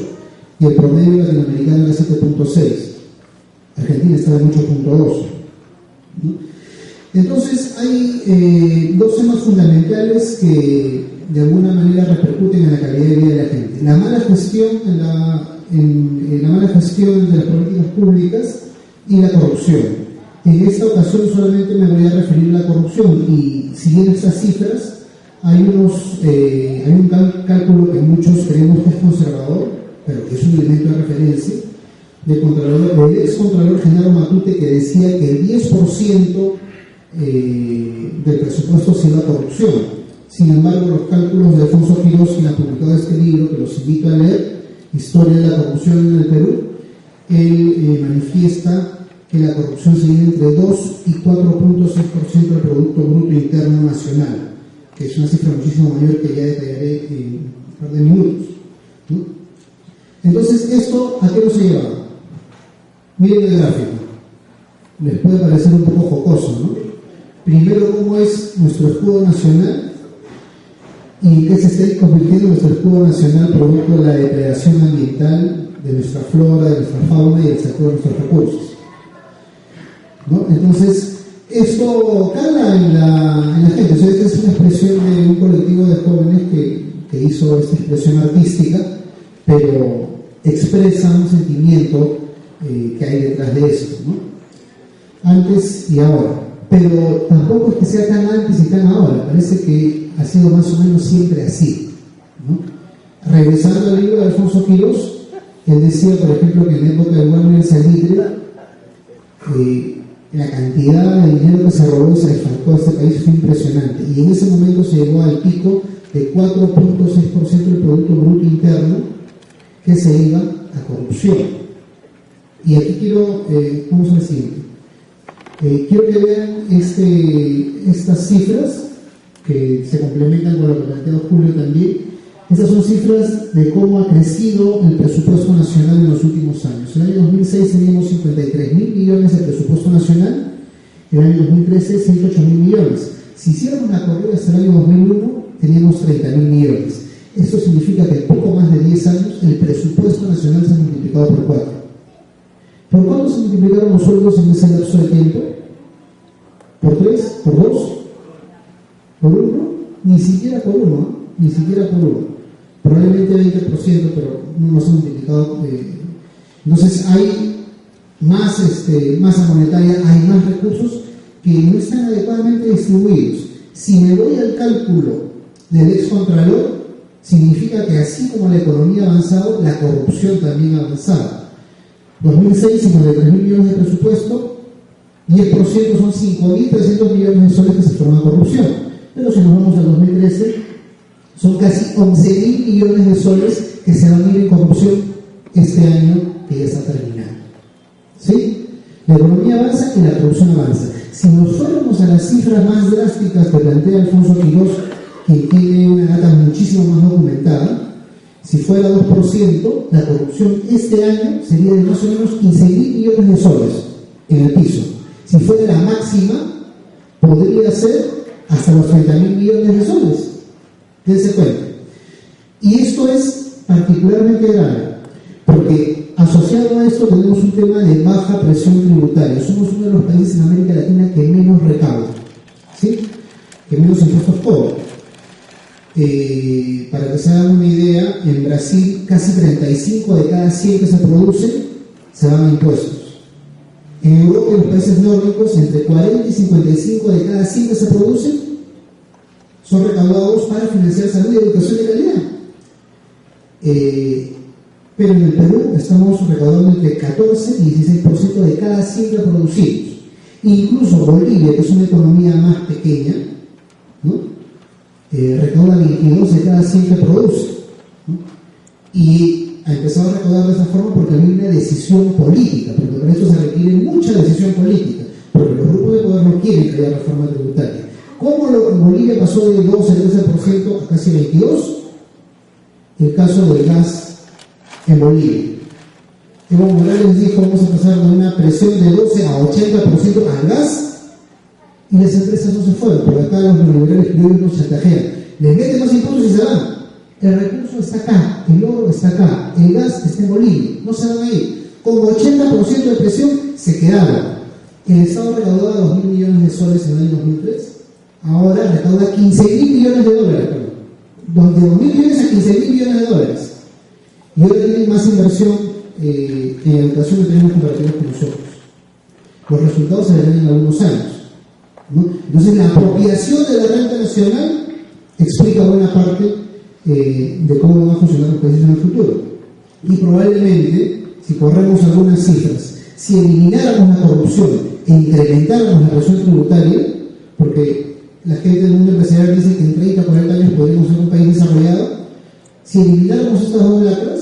y el promedio latinoamericano era 7.6. Argentina estaba en 8.2, ¿no? Entonces hay dos temas fundamentales que de alguna manera repercuten en la calidad de vida de la gente: la mala gestión la mala gestión de las políticas públicas y la corrupción. En esta ocasión solamente me voy a referir a la corrupción, y siguiendo estas cifras hay un cálculo que muchos creemos que es conservador, pero que es un elemento de referencia, del ex contralor Genaro Matute, que decía que el 10% del presupuesto se iba a corrupción. Sin embargo, los cálculos de Alfonso Quirós, quien ha publicado este libro, que los invito a leer, Historia de la corrupción en el Perú, él manifiesta que la corrupción se vive entre 2 y 4.6% del Producto Bruto Interno Nacional, que es una cifra muchísimo mayor que ya detallaré en un par de minutos, ¿no? Entonces, ¿esto a qué nos ha llevado? Miren el gráfico, les puede parecer un poco jocoso, ¿no? Primero, cómo es nuestro escudo nacional y qué se está convirtiendo en nuestro escudo nacional producto de la depredación ambiental de nuestra flora, de nuestra fauna y el saqueo de nuestros recursos, ¿no? Entonces, esto cala en la gente. O sea, esta es una expresión de un colectivo de jóvenes que hizo esta expresión artística, pero expresa un sentimiento que hay detrás de esto, ¿no? Antes y ahora. Pero tampoco es que sea tan antes y tan ahora, parece que ha sido más o menos siempre así, ¿no? Regresando al libro de Alfonso Quirós, él decía, por ejemplo, que en la época de Warner Salitre, la cantidad de dinero que se robó y se desfalcó a este país fue impresionante, y en ese momento se llegó al pico de 4.6% del Producto Bruto Interno que se iba a corrupción. Y aquí quiero, vamos al siguiente. Quiero que vean estas cifras que se complementan con lo que planteó Julio también. Estas son cifras de cómo ha crecido el presupuesto nacional en los últimos años. En el año 2006 teníamos 53.000 millones de presupuesto nacional, en el año 2013 108.000 millones. Si hiciéramos una corrida hasta el año 2001, teníamos 30.000 millones. Esto significa que en poco más de 10 años el presupuesto nacional se ha multiplicado por 4. ¿Por cuánto se multiplicaron los sueldos en ese lapso de tiempo? ¿Por 3? ¿Por 2? ¿Por 1? Ni siquiera por 1, ¿eh? Ni siquiera por 1. Probablemente 20%, pero no se ha multiplicado. Entonces hay más masa monetaria, hay más recursos que no están adecuadamente distribuidos. Si me voy al cálculo del ex contralor, significa que así como la economía ha avanzado, la corrupción también ha avanzado. 2006, 53.000 millones de presupuesto, 10% son 5.300 millones de soles que se fueron a corrupción. Pero si nos vamos al 2013, son casi 11.000 millones de soles que se van a ir en corrupción este año que ya está terminando. ¿Sí? La economía avanza y la corrupción avanza. Si nos fuéramos a las cifras más drásticas que plantea Alfonso Quirós, que tiene una data muchísimo más documentada, si fuera 2%, la corrupción este año sería de más o menos 15.000 millones de soles en el piso. Si fuera la máxima, podría ser hasta los 30.000 millones de soles. Dense cuenta. Y esto es particularmente grave, porque asociado a esto tenemos un tema de baja presión tributaria. Somos uno de los países en América Latina que menos recauda, ¿sí? Que menos impuestos cobra. Para que se hagan una idea, en Brasil casi 35 de cada 100 que se producen se van a impuestos. En Europa y en los países nórdicos, entre 40 y 55 de cada 100 que se producen son recaudados para financiar salud y educación de calidad. Pero en el Perú estamos recaudando entre 14 y 16% de cada 100 que producimos. Incluso Bolivia, que es una economía más pequeña, ¿no? Recauda 22 de cada 100 que produce, ¿no? Y ha empezado a recaudar de esa forma porque hay una decisión política, porque para esto se requiere mucha decisión política, porque los grupos de poder no quieren que haya reforma tributaria. ¿Cómo en Bolivia pasó de 12 al 13% a casi 22%? El caso del gas en Bolivia. Evo Morales dijo: vamos a pasar de una presión de 12 a 80% al gas, y las empresas no se fueron, porque acá los neoliberales criollos nos chantajean. Les meten más impuestos y se van. El recurso está acá, el oro está acá, el gas está en Bolivia, no se van a ir. Con 80% de presión se quedaron. El Estado recaudaba 2.000 millones de soles en el año 2003, ahora recauda 15.000 millones de dólares, de 2.000 millones a 15.000 millones de dólares. Y ahora tienen más inversión en educación que tenemos comparativos con nosotros. Los resultados se verán en algunos años, ¿no? Entonces, la apropiación de la renta nacional explica buena parte de cómo van a funcionar los países en el futuro. Y probablemente, si corremos algunas cifras, si elimináramos la corrupción e incrementáramos la presión tributaria, porque la gente del mundo empresarial dice que en 30 o 40 años podríamos ser un país desarrollado, si elimináramos estas dos lacras,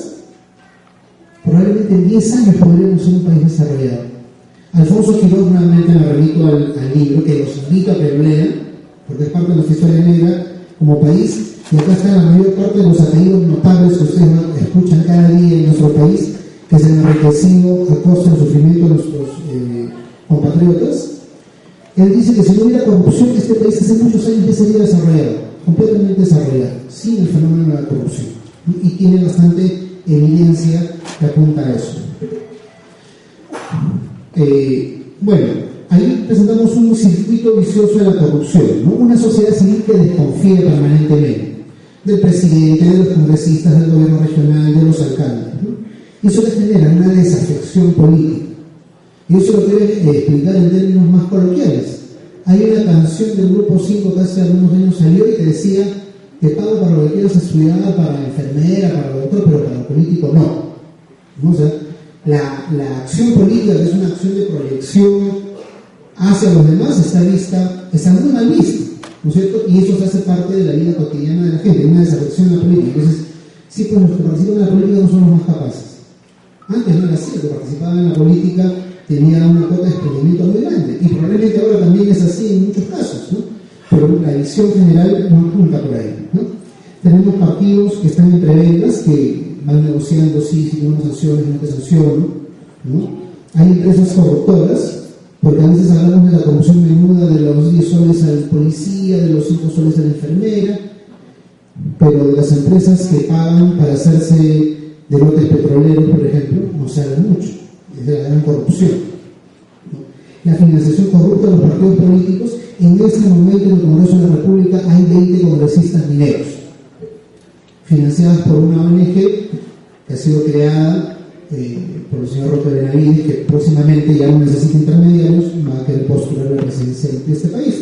probablemente en 10 años podríamos ser un país desarrollado. Alfonso Quirós, nuevamente me remito al libro, que los invito a que lo lean, porque es parte de nuestra historia negra como país, y acá están la mayor parte de los apellidos notables que ustedes escuchan cada día en nuestro país, que se han enriquecido a costa del sufrimiento de nuestros compatriotas. Él dice que si no hubiera corrupción, este país hace muchos años ya sería desarrollado, completamente desarrollado, sin el fenómeno de la corrupción. Y tiene bastante evidencia que apunta a eso. Bueno, ahí presentamos un circuito vicioso de la corrupción, ¿no? Una sociedad civil que desconfía permanentemente del presidente, de los congresistas, del gobierno regional, de los alcaldes, ¿no? Y eso le genera una desafección política. Y eso lo quiero explicar en términos más coloquiales. Hay una canción del Grupo 5 que hace algunos años salió y que decía: te pago para lo que quieras estudiar, para la enfermera, para lo otro, pero para el político no. O sea, la acción política, que es una acción de proyección hacia los demás, está muy mal vista, ¿no es cierto? Y eso se hace parte de la vida cotidiana de la gente, una desafección en la política. Entonces, sí, pues los que participan en la política no son los más capaces. Antes no era así, los que participaban en la política tenía una cuota de experimento muy grande, y probablemente ahora también es así en muchos casos, ¿no? Pero la visión general no apunta por ahí, ¿no? Tenemos partidos que están en prebendas, que van negociando si no sanciones, no te sanciono, ¿no? Hay empresas corruptoras, porque a veces hablamos de la corrupción menuda de los 10 soles al policía, de los 5 soles a la enfermera, pero de las empresas que pagan para hacerse de lotes petroleros, por ejemplo, no se habla mucho, es de la gran corrupción, ¿no? La financiación corrupta de los partidos políticos. En este momento en el Congreso de la República hay 20 congresistas mineros, financiadas por una ONG que ha sido creada por el señor Roque Benavides, que próximamente ya no necesita intermediarios, va a querer postular la presidencia de este país,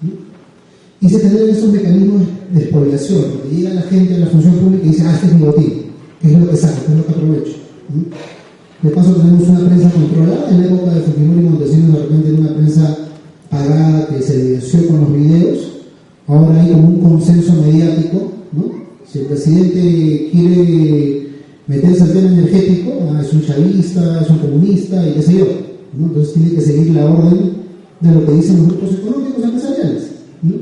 ¿no? Y se generan esos mecanismos de expoliación, donde llega la gente a la función pública y dice: este es mi botín, ¿qué es lo que saco? ¿Qué es lo que aprovecho? ¿no? De paso tenemos una prensa controlada. En la época de Fujimori y Montesinos, de repente era una prensa pagada que se evidenció con los videos. Ahora hay como un consenso mediático, ¿no? Si el presidente quiere meterse al tema energético, es un chavista, es un comunista y qué sé yo, ¿no? Entonces tiene que seguir la orden de lo que dicen los grupos económicos empresariales, ¿no?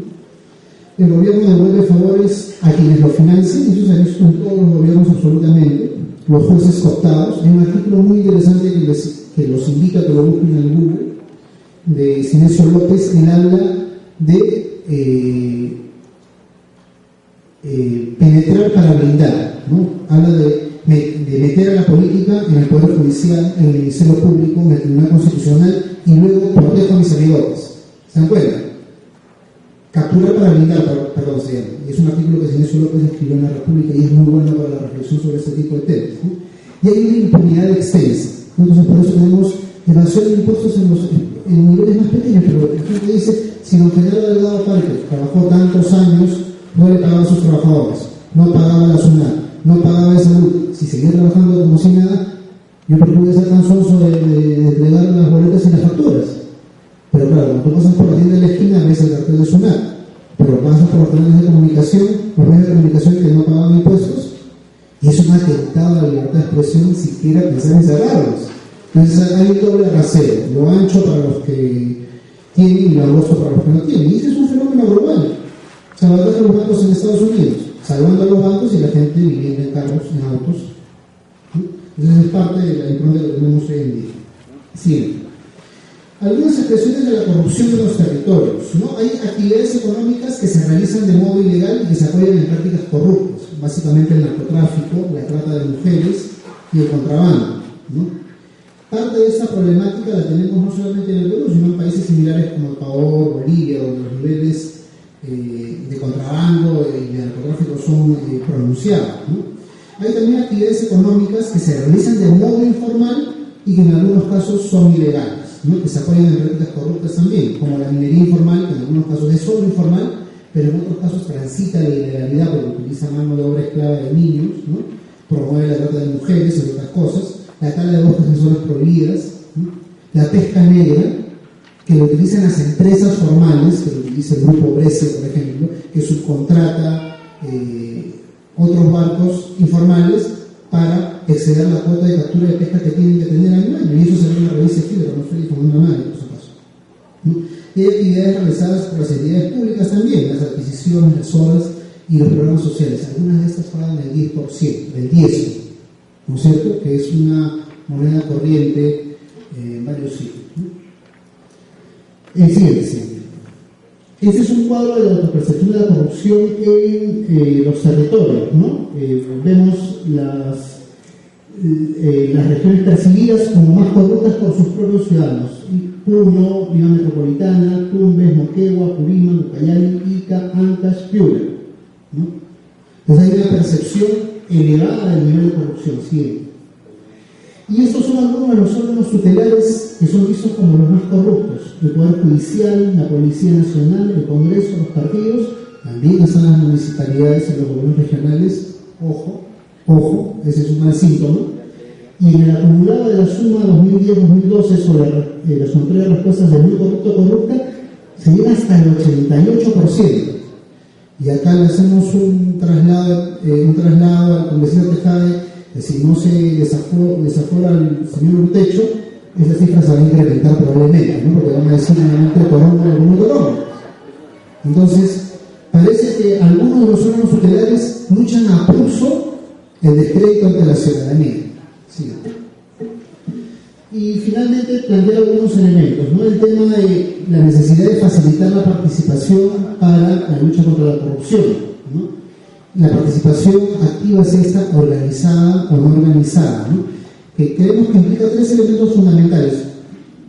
El gobierno devuelve favores a quienes lo financian, y eso se ha visto en todos los gobiernos absolutamente. Los jueces cooptados. Hay un artículo muy interesante que los invito a que lo busquen en el Google, de Sinesio López. Él habla de penetrar para blindar, ¿no? Habla de meter a la política en el Poder Judicial, en el Ministerio Público, en el Tribunal Constitucional, y luego protejo a mis amigotes. ¿Se dan cuenta? Capturar para blindar, perdón, se llama. Y es un artículo que Sinesio López escribió en La República y es muy bueno para la reflexión sobre este tipo de temas, ¿no? Y hay una impunidad extensa. Entonces, por eso tenemos evasión de impuestos en niveles más pequeños. Pero la gente dice, si don General Delgado Parque trabajó tantos años, no le pagaba a sus trabajadores, no pagaba la SUNAT, no pagaba de salud, si seguía trabajando como si nada, yo por qué voy a ser tan sonso de entregar las boletas y las facturas. Pero claro, cuando tú pasas por la tienda de la esquina, ves el cartel de SUNAT, pero pasas por los canales de comunicación, los medios de comunicación que no pagaban impuestos, y es un atentado a la libertad de expresión siquiera pensar en cerrarlos. Entonces hay un doble rasero, lo ancho para los que tienen y lo angosto para los que no tienen. Y ese es un fenómeno global. Salvando a los bancos en Estados Unidos, salvando a los bancos y la gente viviendo en carros, en autos. Entonces es parte de la impronta que tenemos hoy en día. Siguiente. Algunas expresiones de la corrupción de los territorios, ¿no? Hay actividades económicas que se realizan de modo ilegal y que se apoyan en prácticas corruptas, básicamente el narcotráfico, la trata de mujeres y el contrabando, ¿no? Parte de esta problemática la tenemos no solamente en el Perú, sino en países similares como Ecuador, Bolivia, donde los niveles de contrabando y de narcotráfico son pronunciados, ¿no? Hay también actividades económicas que se realizan de modo informal y que en algunos casos son ilegales, ¿no? Que se apoyan en prácticas corruptas también, como la minería informal, que en algunos casos es solo informal, pero en otros casos transita la ilegalidad porque utiliza mano de obra esclava de niños, ¿no? Promueve la trata de mujeres, entre otras cosas, la tala de bosques en zonas prohibidas, ¿no? La pesca negra, que lo utilizan las empresas formales, que lo utiliza el grupo Brescia, por ejemplo, que subcontrata otros barcos informales para exceder la cuota de captura de pesca que tienen que tener al año, y eso se ve en la revista Fibra, no estoy difamando a nadie, por supuesto, ¿no? Y hay actividades realizadas por las entidades públicas también, las adquisiciones, las obras y los programas sociales. Algunas de estas pagan el 10%, el 10%, ¿no es cierto? Que es una moneda corriente en varios sitios, ¿no? Siguiente. Este es un cuadro de la autopercepción de la corrupción en los territorios, ¿no? Vemos las regiones percibidas como más corruptas por sus propios ciudadanos: Puno, Lima Metropolitana, Tumbes, Moquegua, Purímac, Ucayali, Ica, Ancash, Piura, ¿no? Entonces hay una percepción elevada del nivel de corrupción, ¿sí? Y estos son algunos de los órganos tutelares que son vistos como los más corruptos: el Poder Judicial, la Policía Nacional, el Congreso, los partidos, también están las municipalidades y los gobiernos regionales. Ojo, ese es un mal síntoma. Y en el acumulado de la suma 2010-2012 sobre las contrarias respuestas del muy corrupto corrupta, se llega hasta el 88%. Y acá le hacemos un traslado al convencido Tejade. Si no se desafora el señor Urtecho, esa cifra se va a incrementar probablemente, ¿no? Porque van a decir nuevamente Corona. Entonces, parece que algunos de los órganos tutelares luchan a pulso el descrédito ante la ciudadanía. Sí. Y finalmente plantea algunos elementos, ¿no? El tema de la necesidad de facilitar la participación para la lucha contra la corrupción, ¿no? La participación activa es esta, organizada o no organizada, ¿no? Que creemos que implica tres elementos fundamentales.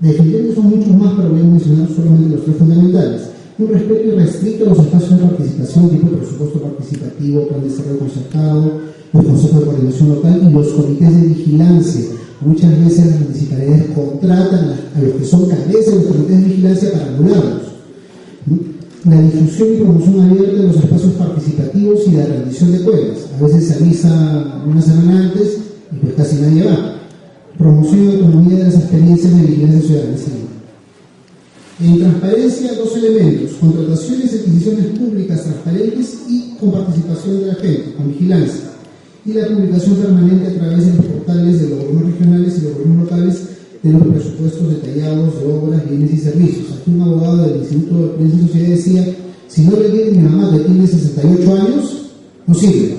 Definitivamente son muchos más, pero voy a mencionar solamente los tres fundamentales. Un respeto irrestricto a los espacios de participación, tipo presupuesto participativo, plan de desarrollo concertado, los consejos de coordinación local y los comités de vigilancia. Muchas veces las municipalidades contratan a los que son cabezas de los comités de vigilancia para anularlos, ¿no? La difusión y promoción abierta de los espacios participativos y la rendición de cuentas. A veces se avisa una semana antes y pues casi nadie va. Promoción y autonomía de las experiencias de vigilancia ciudadana. En transparencia, dos elementos: contrataciones y adquisiciones públicas transparentes y con participación de la gente, con vigilancia. Y la publicación permanente a través de los portales de los gobiernos regionales y los gobiernos locales de los presupuestos detallados de obras, bienes y servicios. Aquí un abogado del Instituto de Prensa y Sociedad decía, si no le viene mi mamá que tiene 68 años, no sirve.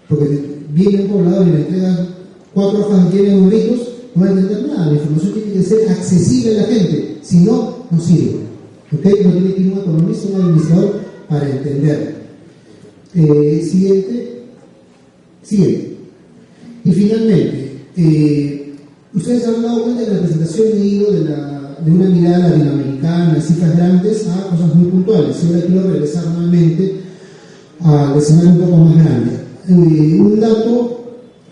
Porque viene un poblador y le entregan 4 hojas que tienen numeritos, no va a entender nada. La información tiene que ser accesible a la gente, si no, no sirve. ¿Okay? No tiene que ir un economista, un administrador para entenderlo. Siguiente. Y finalmente, ustedes han dado cuenta que en la presentación he ido de una mirada latinoamericana, de cifras grandes, a cosas muy puntuales. Y ahora quiero regresar nuevamente al escenario un poco más grande. Un dato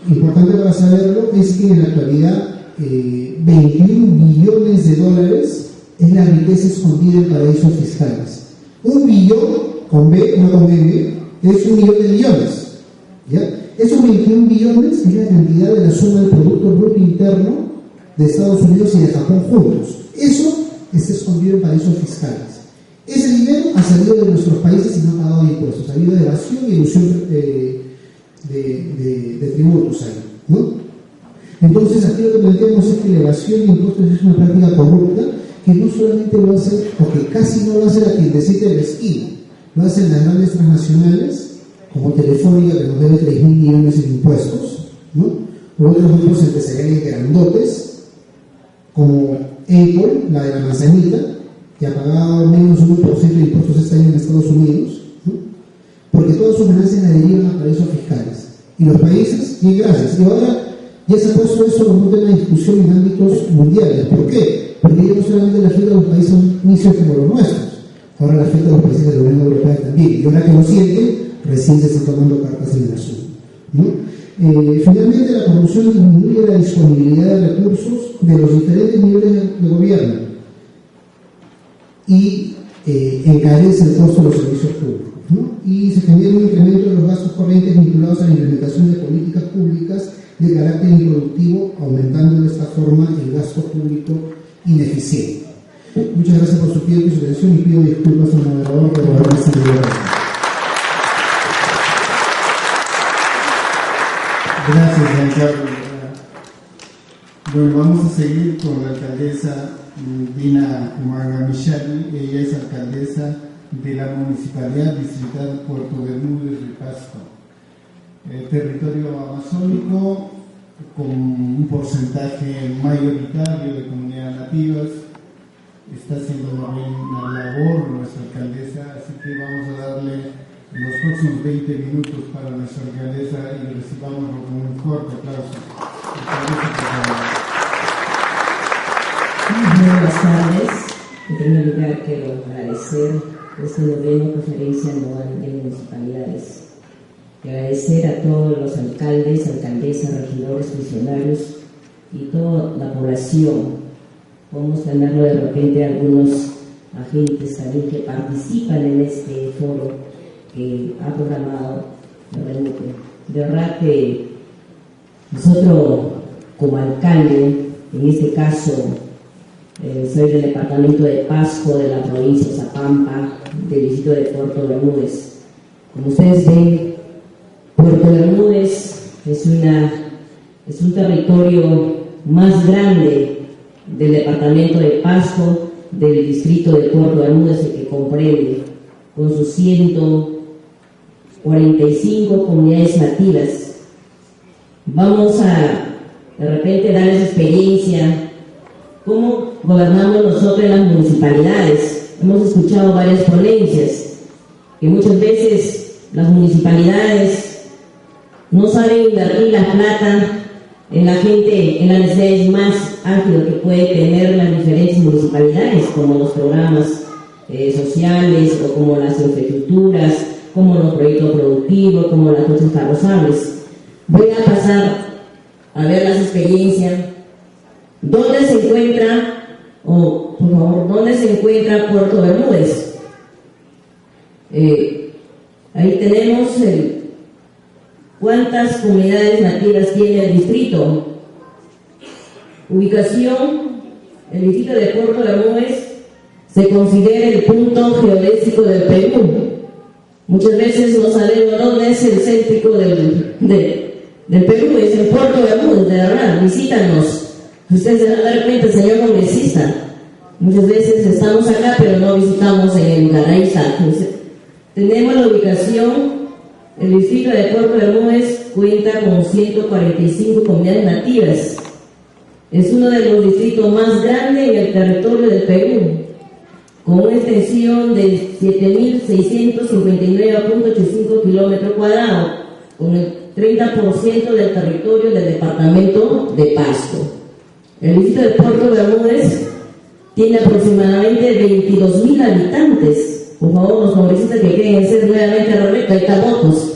importante para saberlo es que en la actualidad 21 billones de dólares es la riqueza escondida en paraísos fiscales. 1 billón, con B, no con B, es 1 millón de millones. ¿Ya? Esos 21 billones es la cantidad de la suma del Producto Bruto Interno de Estados Unidos y de Japón juntos. Eso está escondido en paraísos fiscales. Ese dinero ha salido de nuestros países y no ha pagado impuestos. Ha habido evasión y ilusión de tributos ahí, ¿no? Entonces, aquí lo que planteamos es que la evasión de impuestos es una práctica corrupta que no solamente lo hace, o que casi no lo hace la tiendecita de la esquina, lo hacen las grandes transnacionales, como Telefónica, que nos debe 3.000 millones en impuestos, ¿no? O otros grupos empresariales grandotes, como Apple, la de la manzanita, que ha pagado menos de 1% de impuestos este año en Estados Unidos, ¿no? Porque todas sus ganancias la derivan a paraísos fiscales. Y los países, bien, gracias. Y ahora ya se ha puesto eso como un tema de discusión en ámbitos mundiales. ¿Por qué? Porque ya no solamente le afecta a los países inicios como los nuestros, ahora le afecta a los países de la Unión Europea también. Y ahora que lo sienten, recién se están tomando cartas en el asunto, ¿no? Finalmente, la corrupción disminuye la disponibilidad de recursos de los diferentes niveles de gobierno y encarece el costo de los servicios públicos, ¿no? Y se genera un incremento de los gastos corrientes vinculados a la implementación de políticas públicas de carácter improductivo, aumentando de esta forma el gasto público ineficiente. Muchas gracias por su tiempo y su atención, y pido disculpas al moderador por haber recibido la razón. Gracias, Giancarlo. Bueno, vamos a seguir con la alcaldesa Dina Umaga-Mishari. Ella es alcaldesa de la Municipalidad Distrital Puerto Bermúdez de Pasco. Territorio amazónico con un porcentaje mayoritario de comunidades nativas. Está haciendo una buena labor nuestra alcaldesa, así que vamos a darle los próximos 20 minutos para nuestra alcaldesa y recibámoslo con un fuerte aplauso. Muy buenas tardes. En primer lugar, quiero agradecer esta novena conferencia anual de municipalidades. Y agradecer a todos los alcaldes, alcaldesas, regidores, funcionarios y toda la población. Podemos tenerlo de repente algunos agentes también que participan en este foro que ha programado la RENUPE. De verdad que nosotros como alcalde, en este caso soy del departamento de Pasco, de la provincia de Zapampa, del distrito de Puerto Bermúdez. Como ustedes ven, Puerto Bermúdez es un territorio más grande del departamento de Pasco, del distrito de Puerto Bermúdez, el que comprende con sus 145 comunidades nativas. Vamos a de repente darles experiencia cómo gobernamos nosotros en las municipalidades. Hemos escuchado varias ponencias que muchas veces las municipalidades no saben invertir la plata en la gente, en las necesidades más ágiles que puede tener las diferentes municipalidades, como los programas sociales, o como las infraestructuras, como los proyectos productivos, como las cosas carrozables. Voy a pasar a ver las experiencias. ¿Dónde se encuentra, por favor, dónde se encuentra Puerto Bermúdez? Ahí tenemos cuántas comunidades nativas tiene el distrito. Ubicación: el distrito de Puerto Bermúdez se considera el punto geodésico del Perú. Muchas veces no sabemos dónde es el céntrico del Perú, es el Puerto Bermúdez, de verdad, visítanos. Ustedes se van a dar cuenta, señor congresista, muchas veces estamos acá pero no visitamos en el lugar. Ahí está. Tenemos la ubicación. El distrito de Puerto Bermúdez cuenta con 145 comunidades nativas. Es uno de los distritos más grandes en el territorio del Perú, con una extensión de 7.659.85 kilómetros cuadrados, con el 30% del territorio del departamento de Pasto. El distrito de Puerto Bermúdez tiene aproximadamente 22.000 habitantes. Por favor, los congresistas que quieren ser nuevamente reelectos, votos,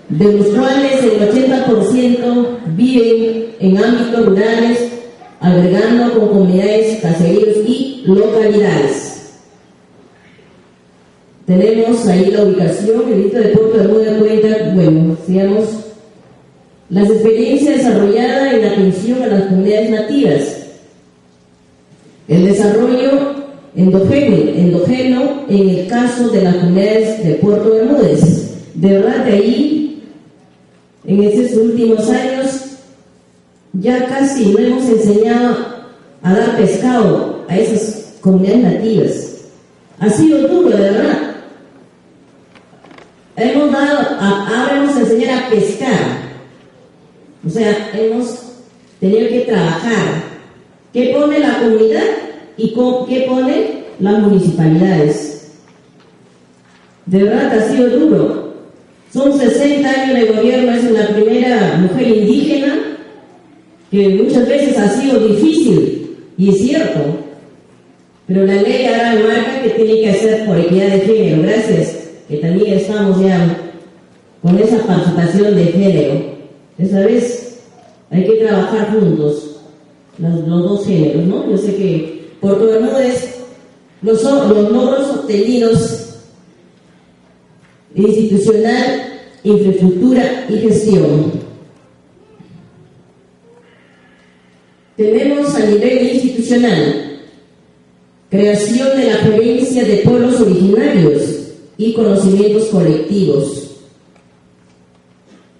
de los cuales el 80% viven en ámbitos rurales, albergando con comunidades, caseríos y localidades. Tenemos ahí la ubicación. El distrito de Puerto Bermúdez cuenta, digamos, las experiencias desarrolladas en la atención a las comunidades nativas, el desarrollo endógeno en el caso de las comunidades de Puerto Bermúdez. De verdad que ahí, en estos últimos años, ya casi no hemos enseñado a dar pescado a esas comunidades nativas. Ha sido duro, de verdad. Ahora vamos a enseñar a pescar. O sea, hemos tenido que trabajar. ¿Qué pone la comunidad y qué pone las municipalidades? De verdad ha sido duro. Son 60 años de gobierno, es la primera mujer indígena, que muchas veces ha sido difícil, y es cierto, pero la ley ahora marca que tiene que hacer por equidad de género. Gracias, que también estamos ya con esa participación de género. Esta vez hay que trabajar juntos, los dos géneros, ¿no? Yo sé que Puerto Bermúdez, los logros obtenidos institucional, infraestructura y gestión. Tenemos a nivel institucional creación de la gerencia de pueblos originarios y conocimientos colectivos.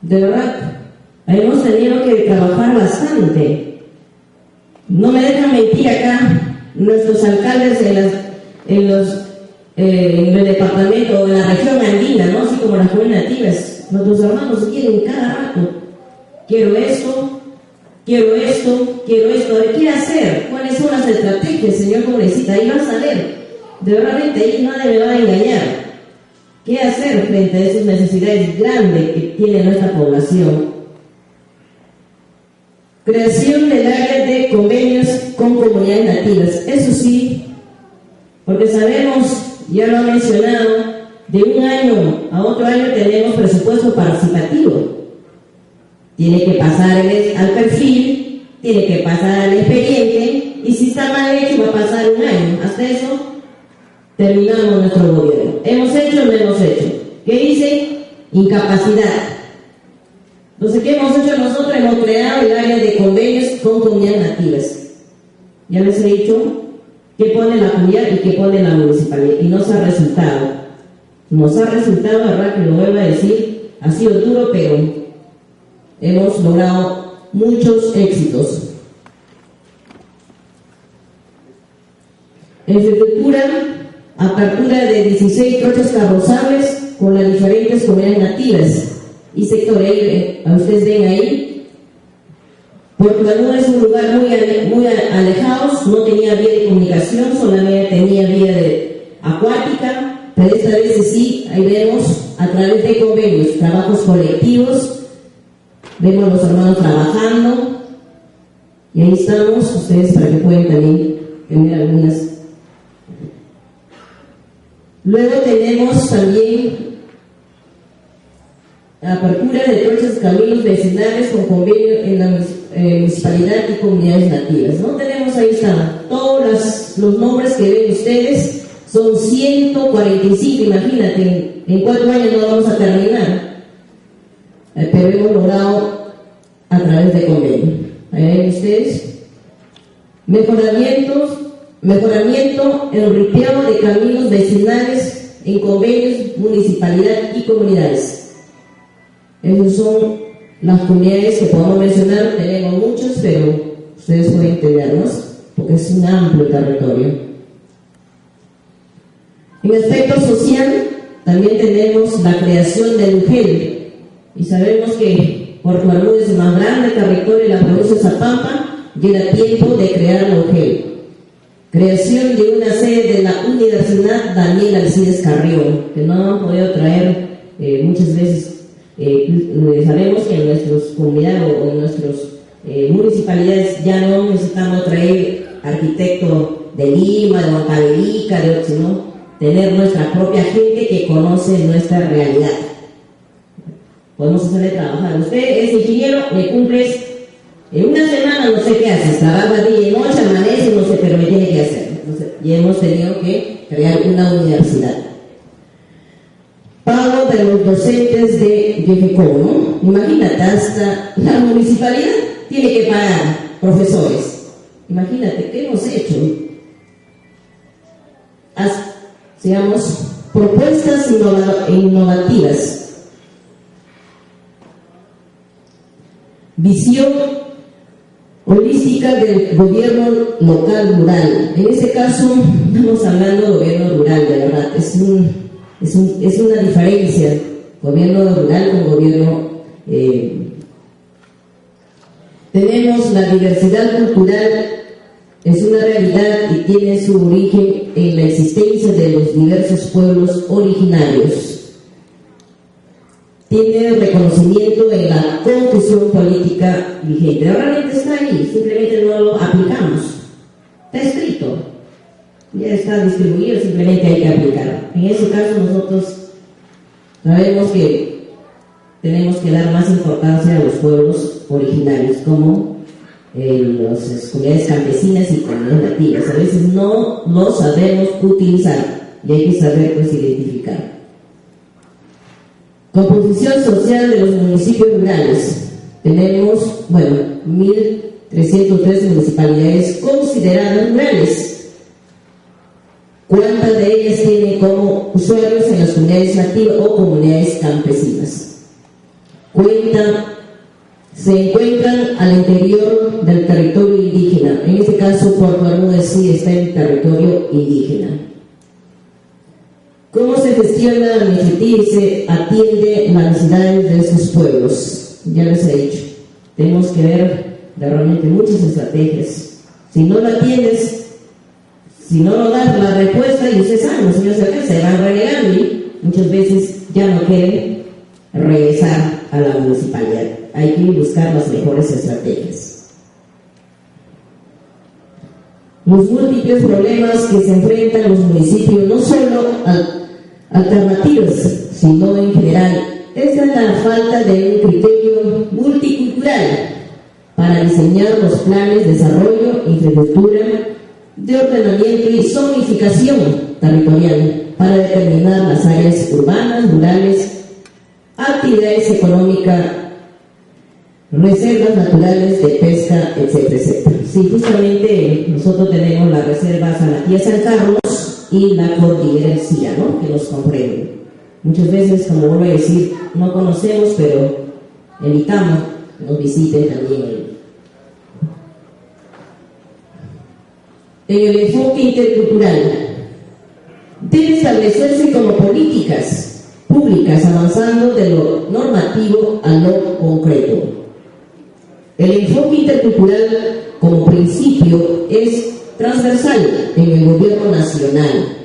De verdad, hemos tenido que trabajar bastante. No me dejan mentir acá nuestros alcaldes en el departamento o en la región andina, ¿no? Así como las comunidades nativas. Nuestros hermanos quieren cada rato: quiero esto, quiero esto, quiero esto. A ver, ¿qué hacer? ¿Cuáles son las estrategias, señor congresista? Ahí vas a ver. De verdad, ahí nadie me va a engañar. ¿Qué hacer frente a esas necesidades grandes que tiene nuestra población? Creación del área de convenios con comunidades nativas. Eso sí, porque sabemos, ya lo he mencionado, de un año a otro año tenemos presupuesto participativo. Tiene que pasar al perfil, tiene que pasar al expediente, y si está mal hecho va a pasar un año. Hasta eso terminamos nuestro gobierno. ¿Hemos hecho o no hemos hecho? ¿Qué dice? Incapacidad. Entonces, ¿qué hemos hecho nosotros? Hemos creado el área de convenios con comunidades nativas. Ya les he dicho qué pone la comunidad y qué pone la municipalidad, y nos ha resultado. Nos ha resultado, ¿verdad? Que lo vuelvo a decir, ha sido duro, pero hemos logrado muchos éxitos. Infraestructura, apertura de 16 trochas carrozables con las diferentes comunidades nativas y sectores. Ustedes ven ahí, Puerto Bermúdez es un lugar muy alejado, no tenía vía de comunicación, solamente tenía vía acuática, pero esta vez sí, ahí vemos a través de convenios, trabajos colectivos, vemos a los hermanos trabajando, y ahí estamos, ustedes para que puedan también tener algunas. Luego tenemos también apertura de trochas caminos vecinales con convenio en la municipalidad y comunidades nativas, ¿no? Tenemos ahí están todos los nombres que ven ustedes, son 145, imagínate, en 4 años no vamos a terminar, pero hemos logrado a través de convenio. Ahí ven ustedes, mejoramiento en ripiado de caminos vecinales en convenios, municipalidad y comunidades. Esas son las comunidades que podemos mencionar, tenemos muchas, pero ustedes pueden entendernos, porque es un amplio territorio. En aspecto social, también tenemos la creación del UGEL, y sabemos que Puerto Bermúdez es el más grande territorio de la provincia de Zapampa, y era tiempo de crear la UGEL. Creación de una sede de la Universidad Daniel Alcides Carrión, que no han podido traer muchas veces. Sabemos que en nuestras comunidades o en nuestras municipalidades ya no necesitamos traer arquitecto de Lima, de Huancavelica, sino tener nuestra propia gente que conoce nuestra realidad. Podemos hacerle trabajar. Usted es ingeniero, le cumples en una semana, no sé qué haces, trabaja día y noche, amanece, no sé, pero me tiene que hacer. Entonces, ya hemos tenido que crear una universidad. Pago de los docentes de YFCO, ¿no? Imagínate, hasta la municipalidad tiene que pagar profesores. Imagínate, ¿qué hemos hecho? Digamos, propuestas innovativas. Visión holística del gobierno local rural. En este caso, estamos hablando de gobierno rural, de verdad. Es una diferencia, gobierno rural con gobierno. Tenemos la diversidad cultural, es una realidad y tiene su origen en la existencia de los diversos pueblos originarios. Tiene reconocimiento en la constitución política vigente. Realmente está ahí, simplemente no lo aplicamos. Está escrito, ya está distribuido, simplemente hay que aplicarlo. En ese caso nosotros sabemos que tenemos que dar más importancia a los pueblos originarios, como las comunidades campesinas y comunidades nativas. A veces no lo sabemos utilizar y hay que saber identificar. Composición social de los municipios rurales. Tenemos, 1.313 municipalidades consideradas rurales. ¿Cuántas de ellas tienen como usuarios en las comunidades nativas o comunidades campesinas? Se encuentran al interior del territorio indígena. En este caso, Puerto Bermúdez sí está en territorio indígena. ¿Cómo se gestiona la iniciativa y se atiende las necesidades de estos pueblos? Ya les he dicho, tenemos que ver realmente muchas estrategias. Si no lo atiendes, si no lo das la respuesta, y ustedes saben, los señores acá se van renegando y muchas veces ya no quieren regresar a la municipalidad. Hay que buscar las mejores estrategias. Los múltiples problemas que se enfrentan los municipios, no solo alternativas, sino en general, es la falta de un criterio multicultural para diseñar los planes de desarrollo, infraestructura, de ordenamiento y zonificación territorial para determinar las áreas urbanas, rurales, actividades económicas, reservas naturales de pesca, etcétera, etcétera. Sí, justamente nosotros tenemos la reserva Sanatía San Carlos y la Cordillera Silla, ¿no?, que nos comprenden. Muchas veces, como vuelvo a decir, no conocemos, pero evitamos que nos visiten también. En el enfoque intercultural, debe establecerse como políticas públicas avanzando de lo normativo a lo concreto. El enfoque intercultural como principio es transversal en el gobierno nacional,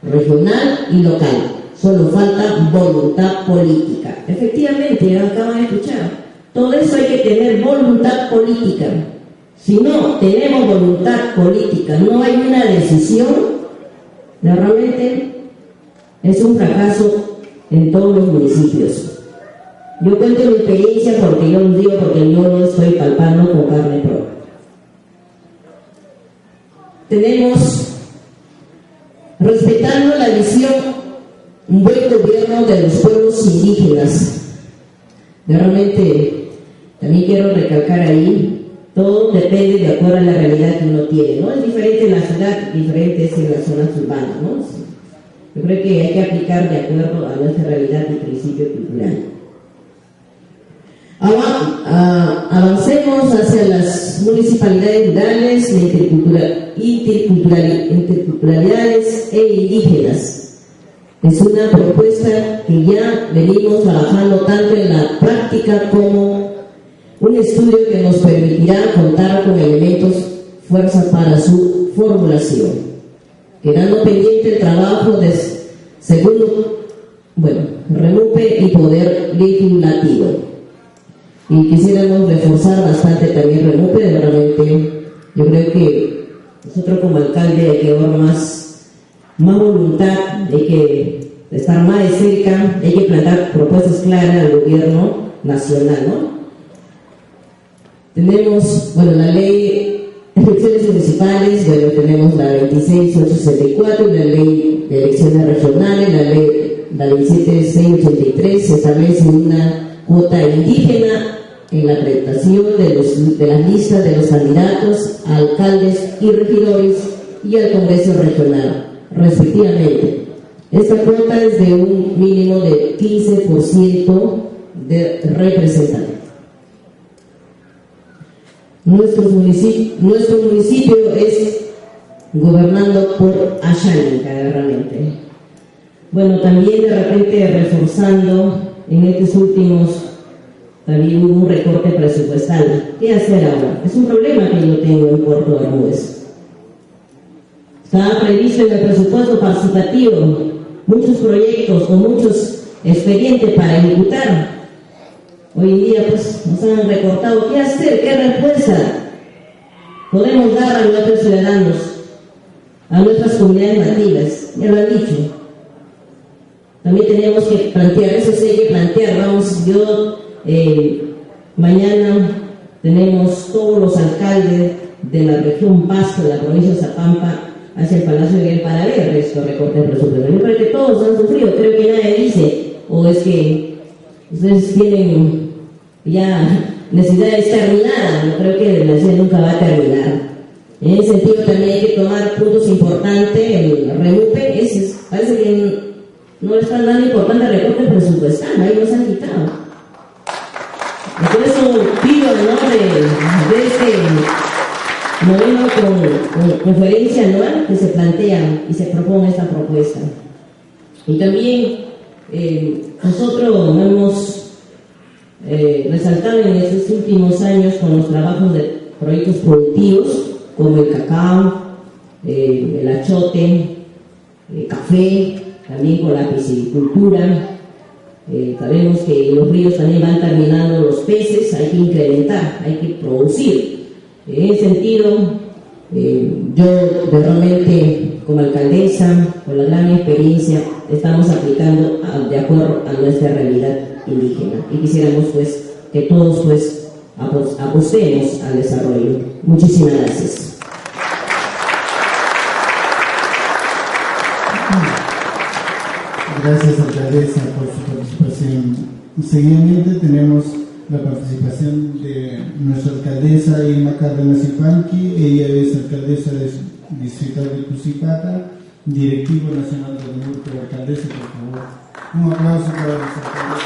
regional y local. Solo falta voluntad política. Efectivamente, ya acaban de escuchar. Todo eso hay que tener voluntad política. Si no tenemos voluntad política, no hay una decisión, realmente es un fracaso en todos los municipios. Yo cuento mi experiencia porque yo lo digo, porque yo lo estoy palpando con carne propia. Tenemos, respetando la visión, un buen gobierno de los pueblos indígenas. Realmente, también quiero recalcar ahí, todo depende de acuerdo a la realidad que uno tiene, ¿no? Es diferente en la ciudad, diferente es en las zonas urbanas, ¿no? Yo creo que hay que aplicar de acuerdo a nuestra realidad y principio cultural. Avancemos tenemos hacia las municipalidades rurales, interculturalidades e indígenas. Es una propuesta que ya venimos trabajando tanto en la práctica como un estudio que nos permitirá contar con elementos fuerza para su formulación, quedando pendiente el trabajo de REMUPE y Poder Legislativo. Y quisiéramos reforzar bastante también REMUPE. Realmente yo creo que nosotros como alcalde hay que dar más voluntad, hay que estar más de cerca, hay que plantear propuestas claras al gobierno nacional, ¿no? Tenemos, la ley de elecciones municipales, tenemos la 26864 y la ley de elecciones regionales, la ley 7683, se establece una cuota indígena en la presentación de las listas de los candidatos a alcaldes y regidores y al Congreso regional, respectivamente. Esta cuota es de un mínimo de 15% de representación. Nuestro municipio es gobernando por Ashánica, realmente. También de repente reforzando en estos últimos, también hubo un recorte presupuestal. ¿Qué hacer ahora? Es un problema que yo tengo en Puerto Bermúdez. Estaba previsto en el presupuesto participativo muchos proyectos o muchos expedientes para ejecutar. Hoy en día nos han recortado. ¿Qué hacer? ¿Qué respuesta podemos dar a nuestros ciudadanos, a nuestras comunidades nativas? Ya lo han dicho. También tenemos que plantear, eso sí hay que plantear. Mañana tenemos todos los alcaldes de la región Pasto, de la provincia de Zapampa, hacia el Palacio de Miguel para ver estos recortes presupuestarios. Yo creo que todos han sufrido, creo que nadie dice, o es que ustedes tienen ya necesidades terminadas. Yo creo que la necesidad nunca va a terminar. En ese sentido también hay que tomar puntos importantes. El REMUPE parece que no le están dando importancia al recorte presupuestal, ahí nos han quitado. Por eso pido de este noveno con conferencia anual que se plantea y se propone esta propuesta. Y también nosotros hemos resaltado en estos últimos años con los trabajos de proyectos productivos como el cacao, el achote, el café, también con la piscicultura. Sabemos que en los ríos también van terminando los peces, hay que incrementar, hay que producir. En ese sentido, yo realmente como alcaldesa, con la gran experiencia, estamos aplicando de acuerdo a nuestra realidad indígena y quisiéramos que todos apostemos al desarrollo. Muchísimas gracias. Gracias, alcaldesa, por su participación. Seguidamente tenemos la participación de nuestra alcaldesa Irma Cárdenas Yupanqui. Ella es alcaldesa distrital de Tuxipata, directivo nacional del REMUPE. Alcaldesa, por favor. Un aplauso para los alcaldes.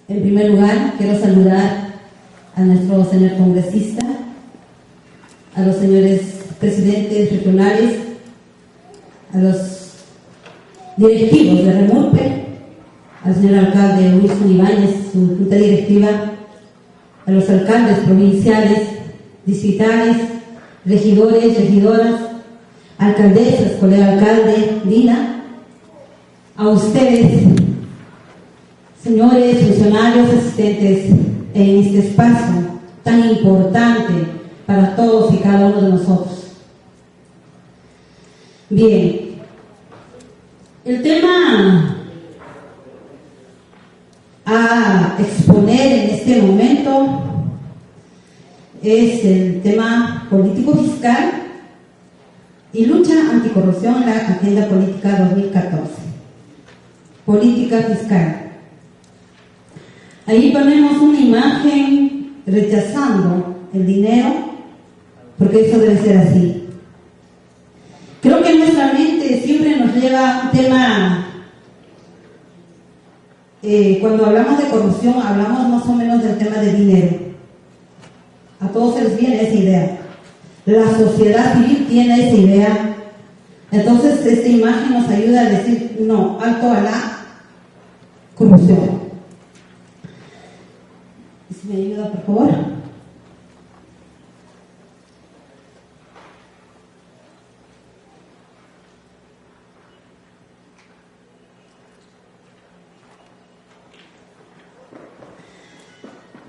En primer lugar, quiero saludar a nuestro señor congresista, a los señores presidentes regionales, a los directivos de REMUPE, al señor alcalde Wilson Ibáñez, su junta directiva, a los alcaldes provinciales, distritales, regidores, regidoras, alcaldesas, colega alcalde, Dina, a ustedes, señores funcionarios asistentes en este espacio tan importante para todos y cada uno de nosotros. Bien, el tema a exponer en este momento es el tema político fiscal y lucha anticorrupción en la Agenda Política 2014. Política fiscal. Ahí ponemos una imagen rechazando el dinero, porque eso debe ser así. Creo que nuestra mente siempre nos lleva a un tema, cuando hablamos de corrupción, hablamos más o menos del tema del dinero. A todos se les viene esa idea. La sociedad civil tiene esa idea. Entonces, esta imagen nos ayuda a decir, no, alto a la corrupción. Si me ayuda, por favor.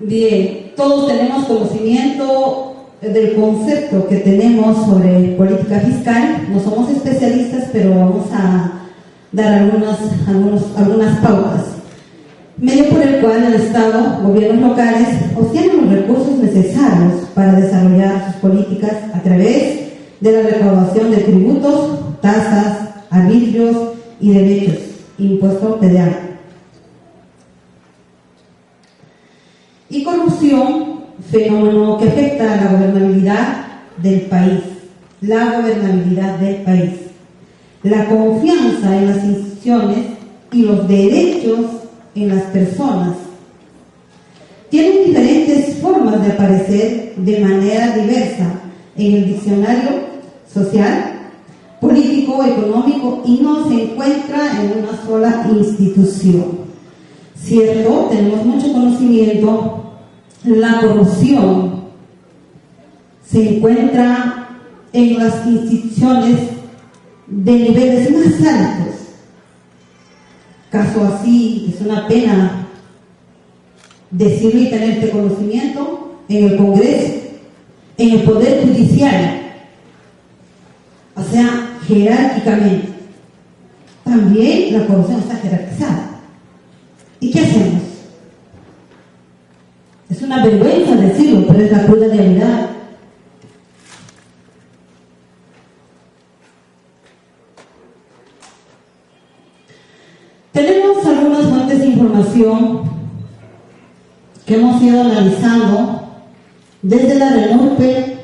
Bien, todos tenemos conocimiento del concepto que tenemos sobre política fiscal. No somos especialistas, pero vamos a dar algunas pautas. Medio por el cual el Estado, gobiernos locales, obtienen los recursos necesarios para desarrollar sus políticas a través de la recaudación de tributos, tasas, arbitrios y derechos, impuesto predial. Y corrupción, fenómeno que afecta a la gobernabilidad del país. La gobernabilidad del país. La confianza en las instituciones y los derechos en las personas. Tienen diferentes formas de aparecer de manera diversa en el diccionario social, político, económico, y no se encuentra en una sola institución. Cierto, tenemos mucho conocimiento. La corrupción se encuentra en las instituciones de niveles más altos. Caso así, es una pena decirlo y tener este conocimiento en el Congreso, en el Poder Judicial, o sea, jerárquicamente. También la corrupción está jerarquizada. ¿Y qué hacemos? Es una vergüenza decirlo, pero es la cruda realidad. Tenemos algunas fuentes de información que hemos ido analizando desde la RENURPE,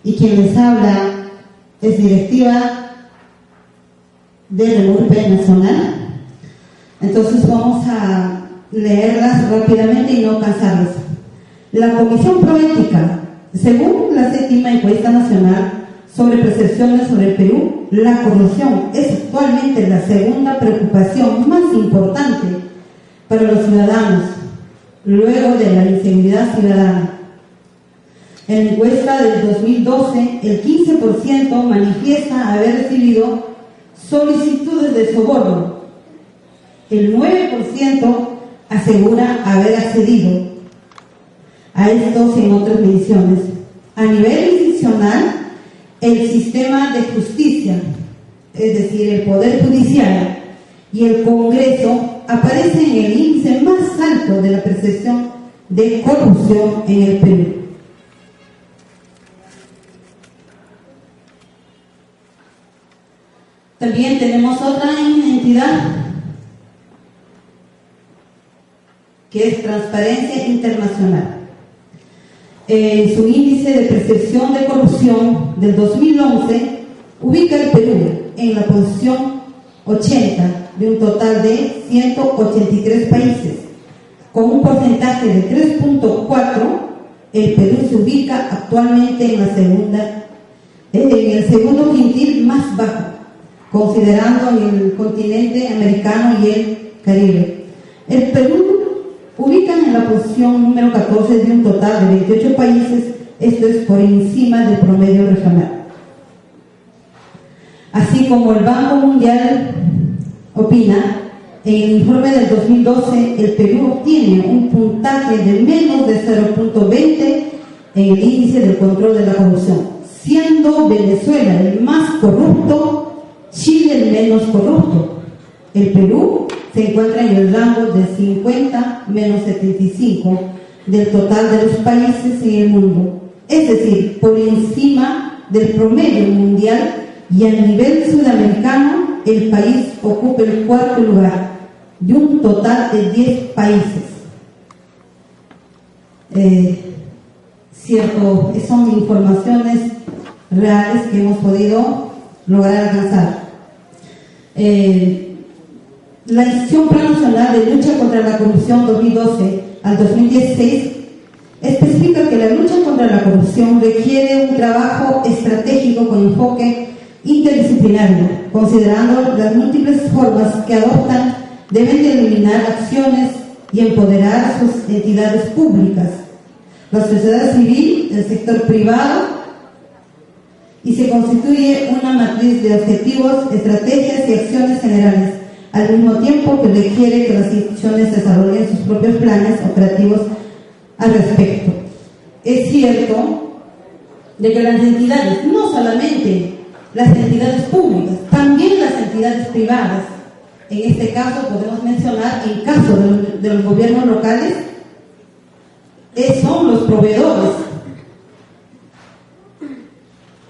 y quien les habla es directiva de RENURPE Nacional. Entonces vamos a leerlas rápidamente y no cansarlos. La Comisión Proética, según la 7ª encuesta nacional sobre percepciones sobre el Perú, la corrupción es actualmente la segunda preocupación más importante para los ciudadanos, luego de la inseguridad ciudadana. En la encuesta del 2012, el 15% manifiesta haber recibido solicitudes de soborno. El 9% asegura haber accedido a estos y en otras mediciones. A nivel institucional, el sistema de justicia, es decir, el Poder Judicial y el Congreso, aparecen en el índice más alto de la percepción de corrupción en el Perú. También tenemos otra entidad que es Transparencia Internacional. Su índice de percepción de corrupción del 2011 ubica al Perú en la posición 80 de un total de 183 países. Con un porcentaje de 3.4, el Perú se ubica actualmente en el segundo quintil más bajo, considerando el continente americano y el Caribe. El Perú ubica en la posición número 14 de un total de 28 países, esto es por encima del promedio regional. Así como el Banco Mundial opina, en el informe del 2012, el Perú obtiene un puntaje de menos de 0.20 en el índice del control de la corrupción, siendo Venezuela el más corrupto, Chile el menos corrupto. El Perú se encuentra en el rango de 50 menos 75 del total de los países en el mundo, es decir, por encima del promedio mundial y a nivel sudamericano el país ocupa el 4º lugar de un total de 10 países. Cierto, son informaciones reales que hemos podido lograr alcanzar. La institución Plan Nacional de Lucha contra la Corrupción 2012 al 2016 especifica que la lucha contra la corrupción requiere un trabajo estratégico con enfoque interdisciplinario, considerando las múltiples formas que adoptan, deben de eliminar acciones y empoderar sus entidades públicas, la sociedad civil, el sector privado, y se constituye una matriz de objetivos, estrategias y acciones generales, al mismo tiempo que requiere que las instituciones desarrollen sus propios planes operativos al respecto. Es cierto de que las entidades, no solamente las entidades públicas, también las entidades privadas, en este caso podemos mencionar, en caso de los gobiernos locales, son los proveedores.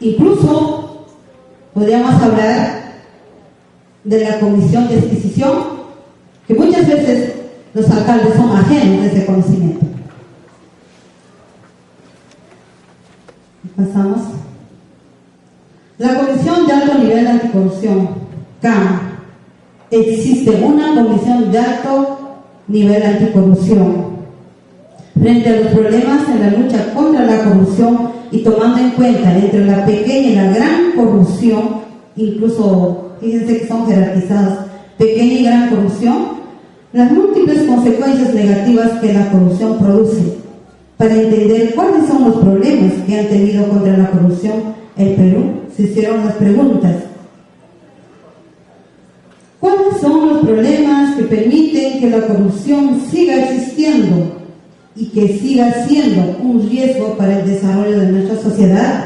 Incluso podríamos hablar de la comisión de adquisición, que muchas veces los alcaldes son ajenos de ese conocimiento. Pasamos. La Comisión de Alto Nivel Anticorrupción, CAM. Existe una Comisión de Alto Nivel Anticorrupción. Frente a los problemas en la lucha contra la corrupción y tomando en cuenta entre la pequeña y la gran corrupción, incluso fíjense que son jerarquizadas, pequeña y gran corrupción, las múltiples consecuencias negativas que la corrupción produce. Para entender cuáles son los problemas que han tenido contra la corrupción el Perú, se hicieron las preguntas. ¿Cuáles son los problemas que permiten que la corrupción siga existiendo y que siga siendo un riesgo para el desarrollo de nuestra sociedad?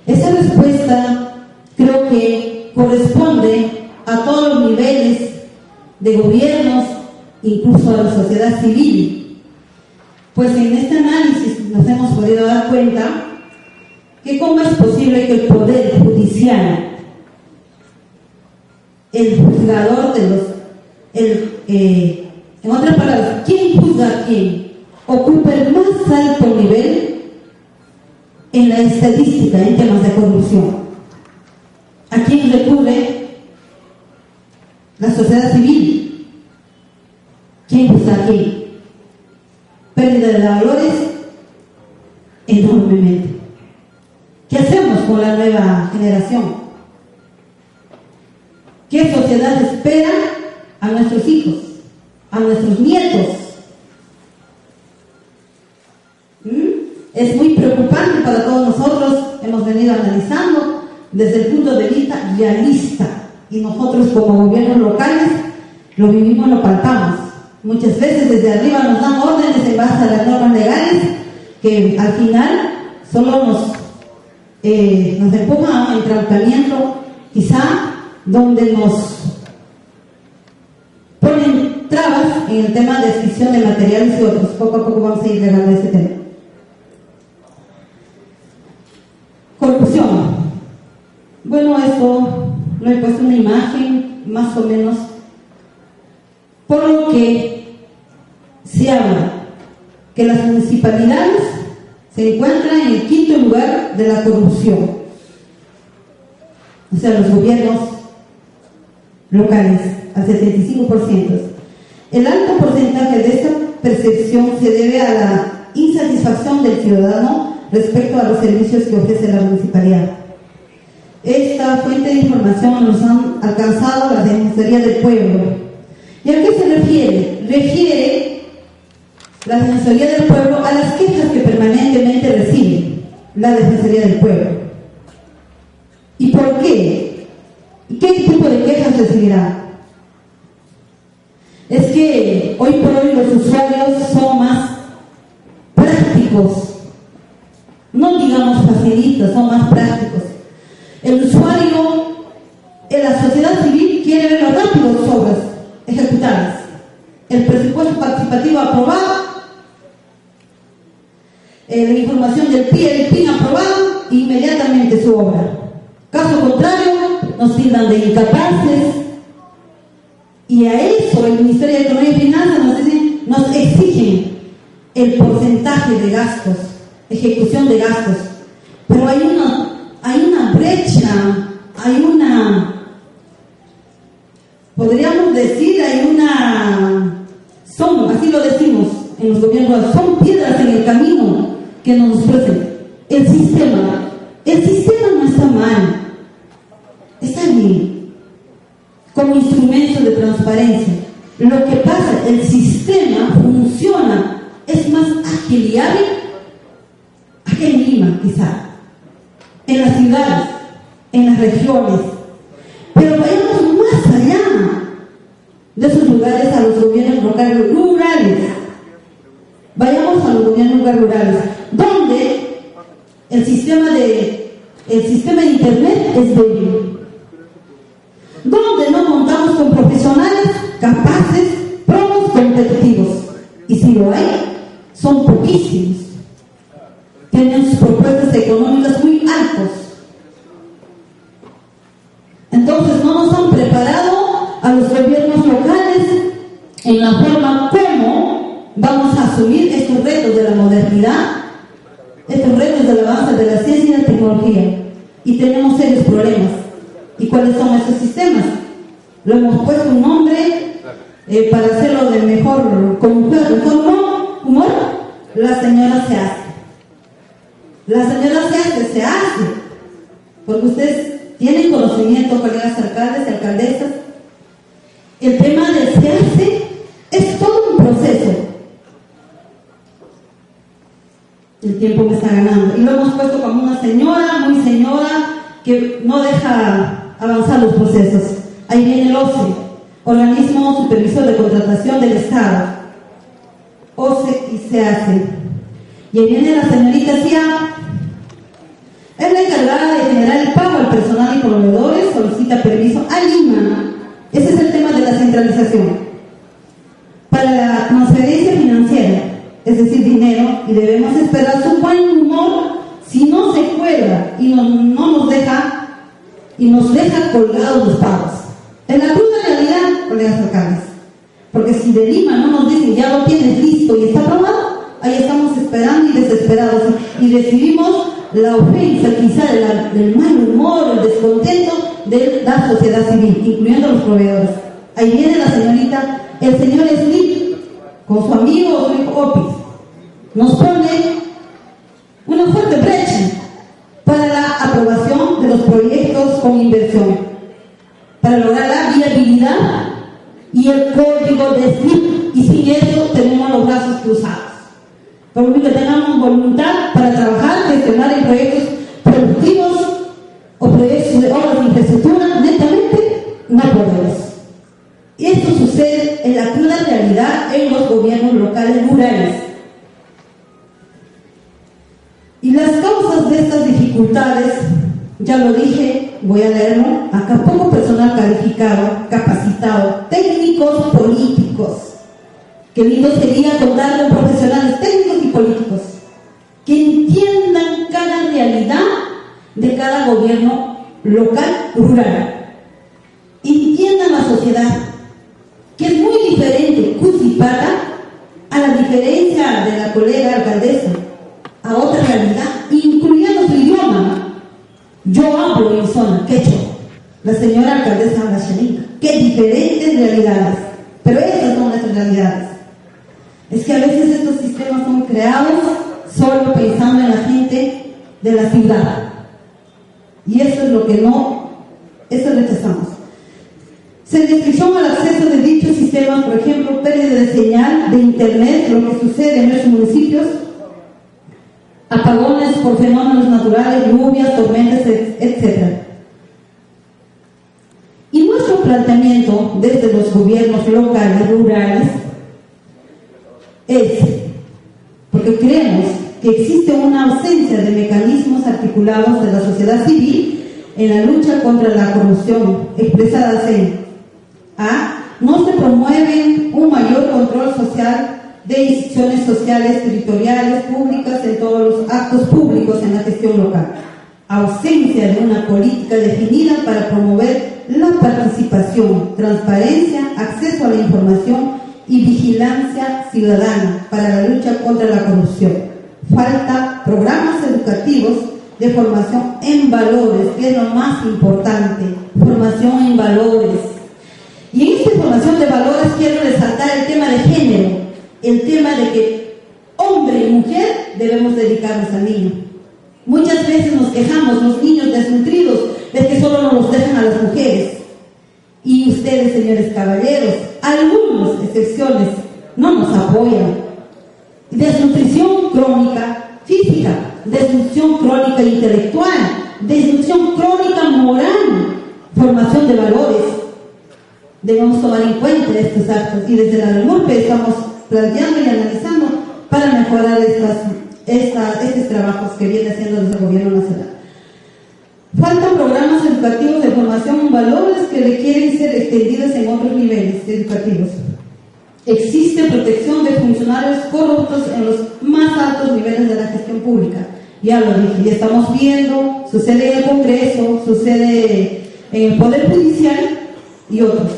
Esa respuesta creo que corresponde a todos los niveles de gobiernos, incluso a la sociedad civil. Pues en este análisis nos hemos podido dar cuenta que cómo es posible que el Poder Judicial, el juzgador de los... en otras palabras, ¿quién juzga a quién? Ocupa el más alto nivel en la estadística en temas de corrupción. ¿A quién recurre? La sociedad civil. ¿Quién juzga a quién? Pérdida de valores enormemente. ¿Qué hacemos con la nueva generación? ¿Qué sociedad espera a nuestros hijos, a nuestros nietos? Es muy preocupante para todos nosotros. Hemos venido analizando desde el punto de vista realista, y nosotros como gobiernos locales lo vivimos, lo palpamos. Muchas veces desde arriba nos dan órdenes en base a las normas legales que al final solo nos empujan a un entrampamiento, quizá donde nos ponen trabas en el tema de adquisición de materiales y otros. Poco a poco vamos a ir llegando a este tema. Corrupción. Bueno, esto lo he puesto una imagen más o menos, por lo que se habla que las municipalidades se encuentran en el 5º lugar de la corrupción, o sea, los gobiernos locales, al 75%. El alto porcentaje de esta percepción se debe a la insatisfacción del ciudadano respecto a los servicios que ofrece la municipalidad. Esta fuente de información nos han alcanzado la Defensoría del Pueblo. ¿Y a qué se refiere? Refiere la Defensoría del Pueblo a las quejas que permanentemente recibe la Defensoría del Pueblo. ¿Y por qué? ¿Y qué tipo de quejas recibirá? Es que hoy por hoy los usuarios son más prácticos, no digamos facilistas, son más prácticos. El usuario en la sociedad civil quiere ver las rápidas obras ejecutadas, el presupuesto participativo aprobado, la información del PIN aprobado, inmediatamente su obra. Caso contrario, nos tildan de incapaces, y a eso el Ministerio de Economía y Finanzas nos exigen el porcentaje de gastos, ejecución de gastos. Pero hay una brecha, podríamos decir, así lo decimos en los gobiernos, son piedras en el camino que nos ofrecen. El sistema no está mal, está bien, como instrumento de transparencia. Lo que pasa, el sistema funciona, es más ágil y hábil aquí en Lima, quizá, en las ciudades, en las regiones, pero vayamos más allá de esos lugares, a los gobiernos locales rurales. Vayamos a los gobiernos rurales, donde el sistema de internet es débil, donde no contamos con profesionales capaces, probos, competitivos, y si lo hay, son poquísimos. Tienen sus propuestas económicas muy altas. Entonces no nos han preparado a los gobiernos locales en la forma como vamos a asumir estos retos de la modernidad, estos retos del avance de la ciencia y la tecnología. Y tenemos serios problemas. ¿Y cuáles son esos sistemas? Lo hemos puesto un nombre para hacerlo de mejor, con mejor humor. La señora se hace. La señora se hace. Porque ustedes tienen conocimiento, colegas alcaldes y alcaldesas. El tema del se hace es todo un proceso. El tiempo me está ganando. Y lo hemos puesto como una señora, muy señora, que no deja avanzar los procesos. Ahí viene el OCE, Organismo Supervisor de Contratación del Estado. OCE y se hace. Y ahí viene la señorita CIA. Es la encargada de generar el pago al personal y proveedores, solicita permiso a Lima. Ese es el tema de la centralización. Para la transferencia financiera, es decir, dinero, y debemos esperar su buen humor si no se cuelga y no nos deja colgados los pagos. En la cruda realidad, colegas alcaldes, porque si de Lima no nos dicen ya lo tienes listo y está aprobado, ahí estamos esperando y desesperados y recibimos la ofensa quizá del mal humor, el descontento de la sociedad civil, incluyendo los proveedores. Ahí viene la señorita, el señor Smith, con su amigo Rick Opis, nos pone una fuerte brecha para la aprobación de los proyectos con inversión, para lograr la viabilidad y el código de Smith, y sin eso tenemos los brazos cruzados. Por lo que tengamos voluntad para trabajar, gestionar en proyectos productivos o proyectos de obras de infraestructura, netamente no podemos. Y esto sucede en la cruda realidad en los gobiernos locales rurales. Y las causas de estas dificultades, ya lo dije, voy a leerlo acá: poco personal calificado, capacitado, técnicos políticos. Qué lindo sería contar con profesionales técnicos y políticos que entiendan cada realidad de cada gobierno local, rural. Entiendan la sociedad, que es muy diferente Cusipata a la diferencia de la colega alcaldesa, a otra realidad, incluyendo su idioma. Yo hablo en zona quechua, la señora alcaldesa habla xaninca. Qué diferentes realidades, pero esas son nuestras realidades. Es que a veces estos sistemas son creados solo pensando en la gente de la ciudad, y eso es lo que eso rechazamos. Sin restricción al acceso de dichos sistemas, por ejemplo, pérdida de señal de internet, lo que sucede en nuestros municipios, apagones por fenómenos naturales, lluvias, tormentas, etc. Y nuestro planteamiento desde los gobiernos locales, rurales, es, porque creemos que existe una ausencia de mecanismos articulados de la sociedad civil en la lucha contra la corrupción, expresadas en A. No se promueve un mayor control social de instituciones sociales, territoriales, públicas, en todos los actos públicos en la gestión local. ausencia de una política definida para promover la participación, transparencia, acceso a la información y vigilancia ciudadana para la lucha contra la corrupción. Falta programas educativos de formación en valores, que es lo más importante, formación en valores. Y en esta formación de valores quiero resaltar el tema de género, el tema de que hombre y mujer debemos dedicarnos al niño. Muchas veces nos quejamos, los niños desnutridos, de que solo nos los dejan a las mujeres. Y ustedes, señores caballeros, algunas excepciones, no nos apoyan. Desnutrición crónica física, desnutrición crónica intelectual, desnutrición crónica moral, formación de valores. Debemos tomar en cuenta estos actos y desde la REMURPE estamos planteando y analizando para mejorar estos trabajos que viene haciendo desde el Gobierno Nacional. Faltan programas educativos de formación en valores que requieren ser extendidos en otros niveles educativos. Existe protección de funcionarios corruptos en los más altos niveles de la gestión pública. Ya lo dije, ya estamos viendo, sucede en el Congreso, sucede en el Poder Judicial y otros.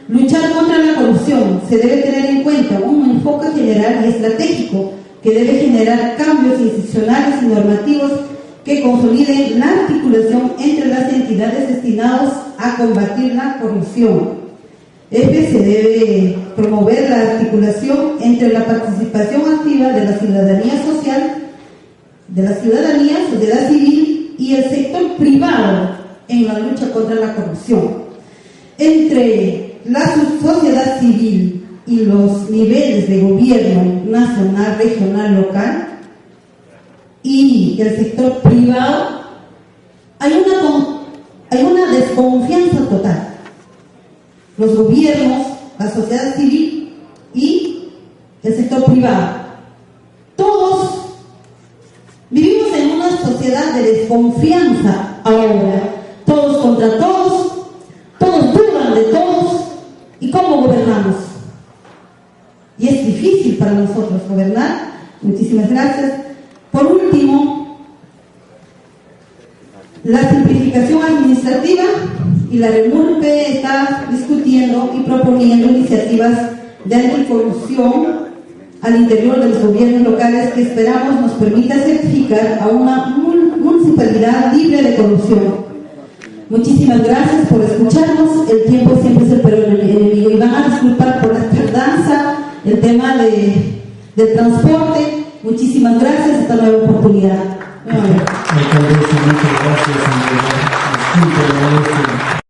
Luchar contra la corrupción, se debe tener en cuenta un enfoque general y estratégico que debe generar cambios institucionales y normativos que consoliden la articulación entre las entidades destinadas a combatir la corrupción. Se debe promover la articulación entre la participación activa de la ciudadanía social, de la ciudadanía, sociedad civil y el sector privado en la lucha contra la corrupción. Entre la sociedad civil y los niveles de gobierno nacional, regional, local y el sector privado, hay una desconfianza total. Los gobiernos, la sociedad civil y el sector privado. Todos vivimos en una sociedad de desconfianza ahora. Todos contra todos, todos dudan de todos. ¿Y cómo gobernamos? Y es difícil para nosotros gobernar. Muchísimas gracias. Por último, la simplificación administrativa, y la REMURPE está discutiendo y proponiendo iniciativas de anticorrupción al interior de los gobiernos locales que esperamos nos permita certificar a una municipalidad libre de corrupción. Muchísimas gracias por escucharnos. El tiempo siempre es el peor enemigo y van a disculpar por la tardanza, el tema del transporte. Muchísimas gracias, esta nueva oportunidad. Alcaldesa, muchas gracias.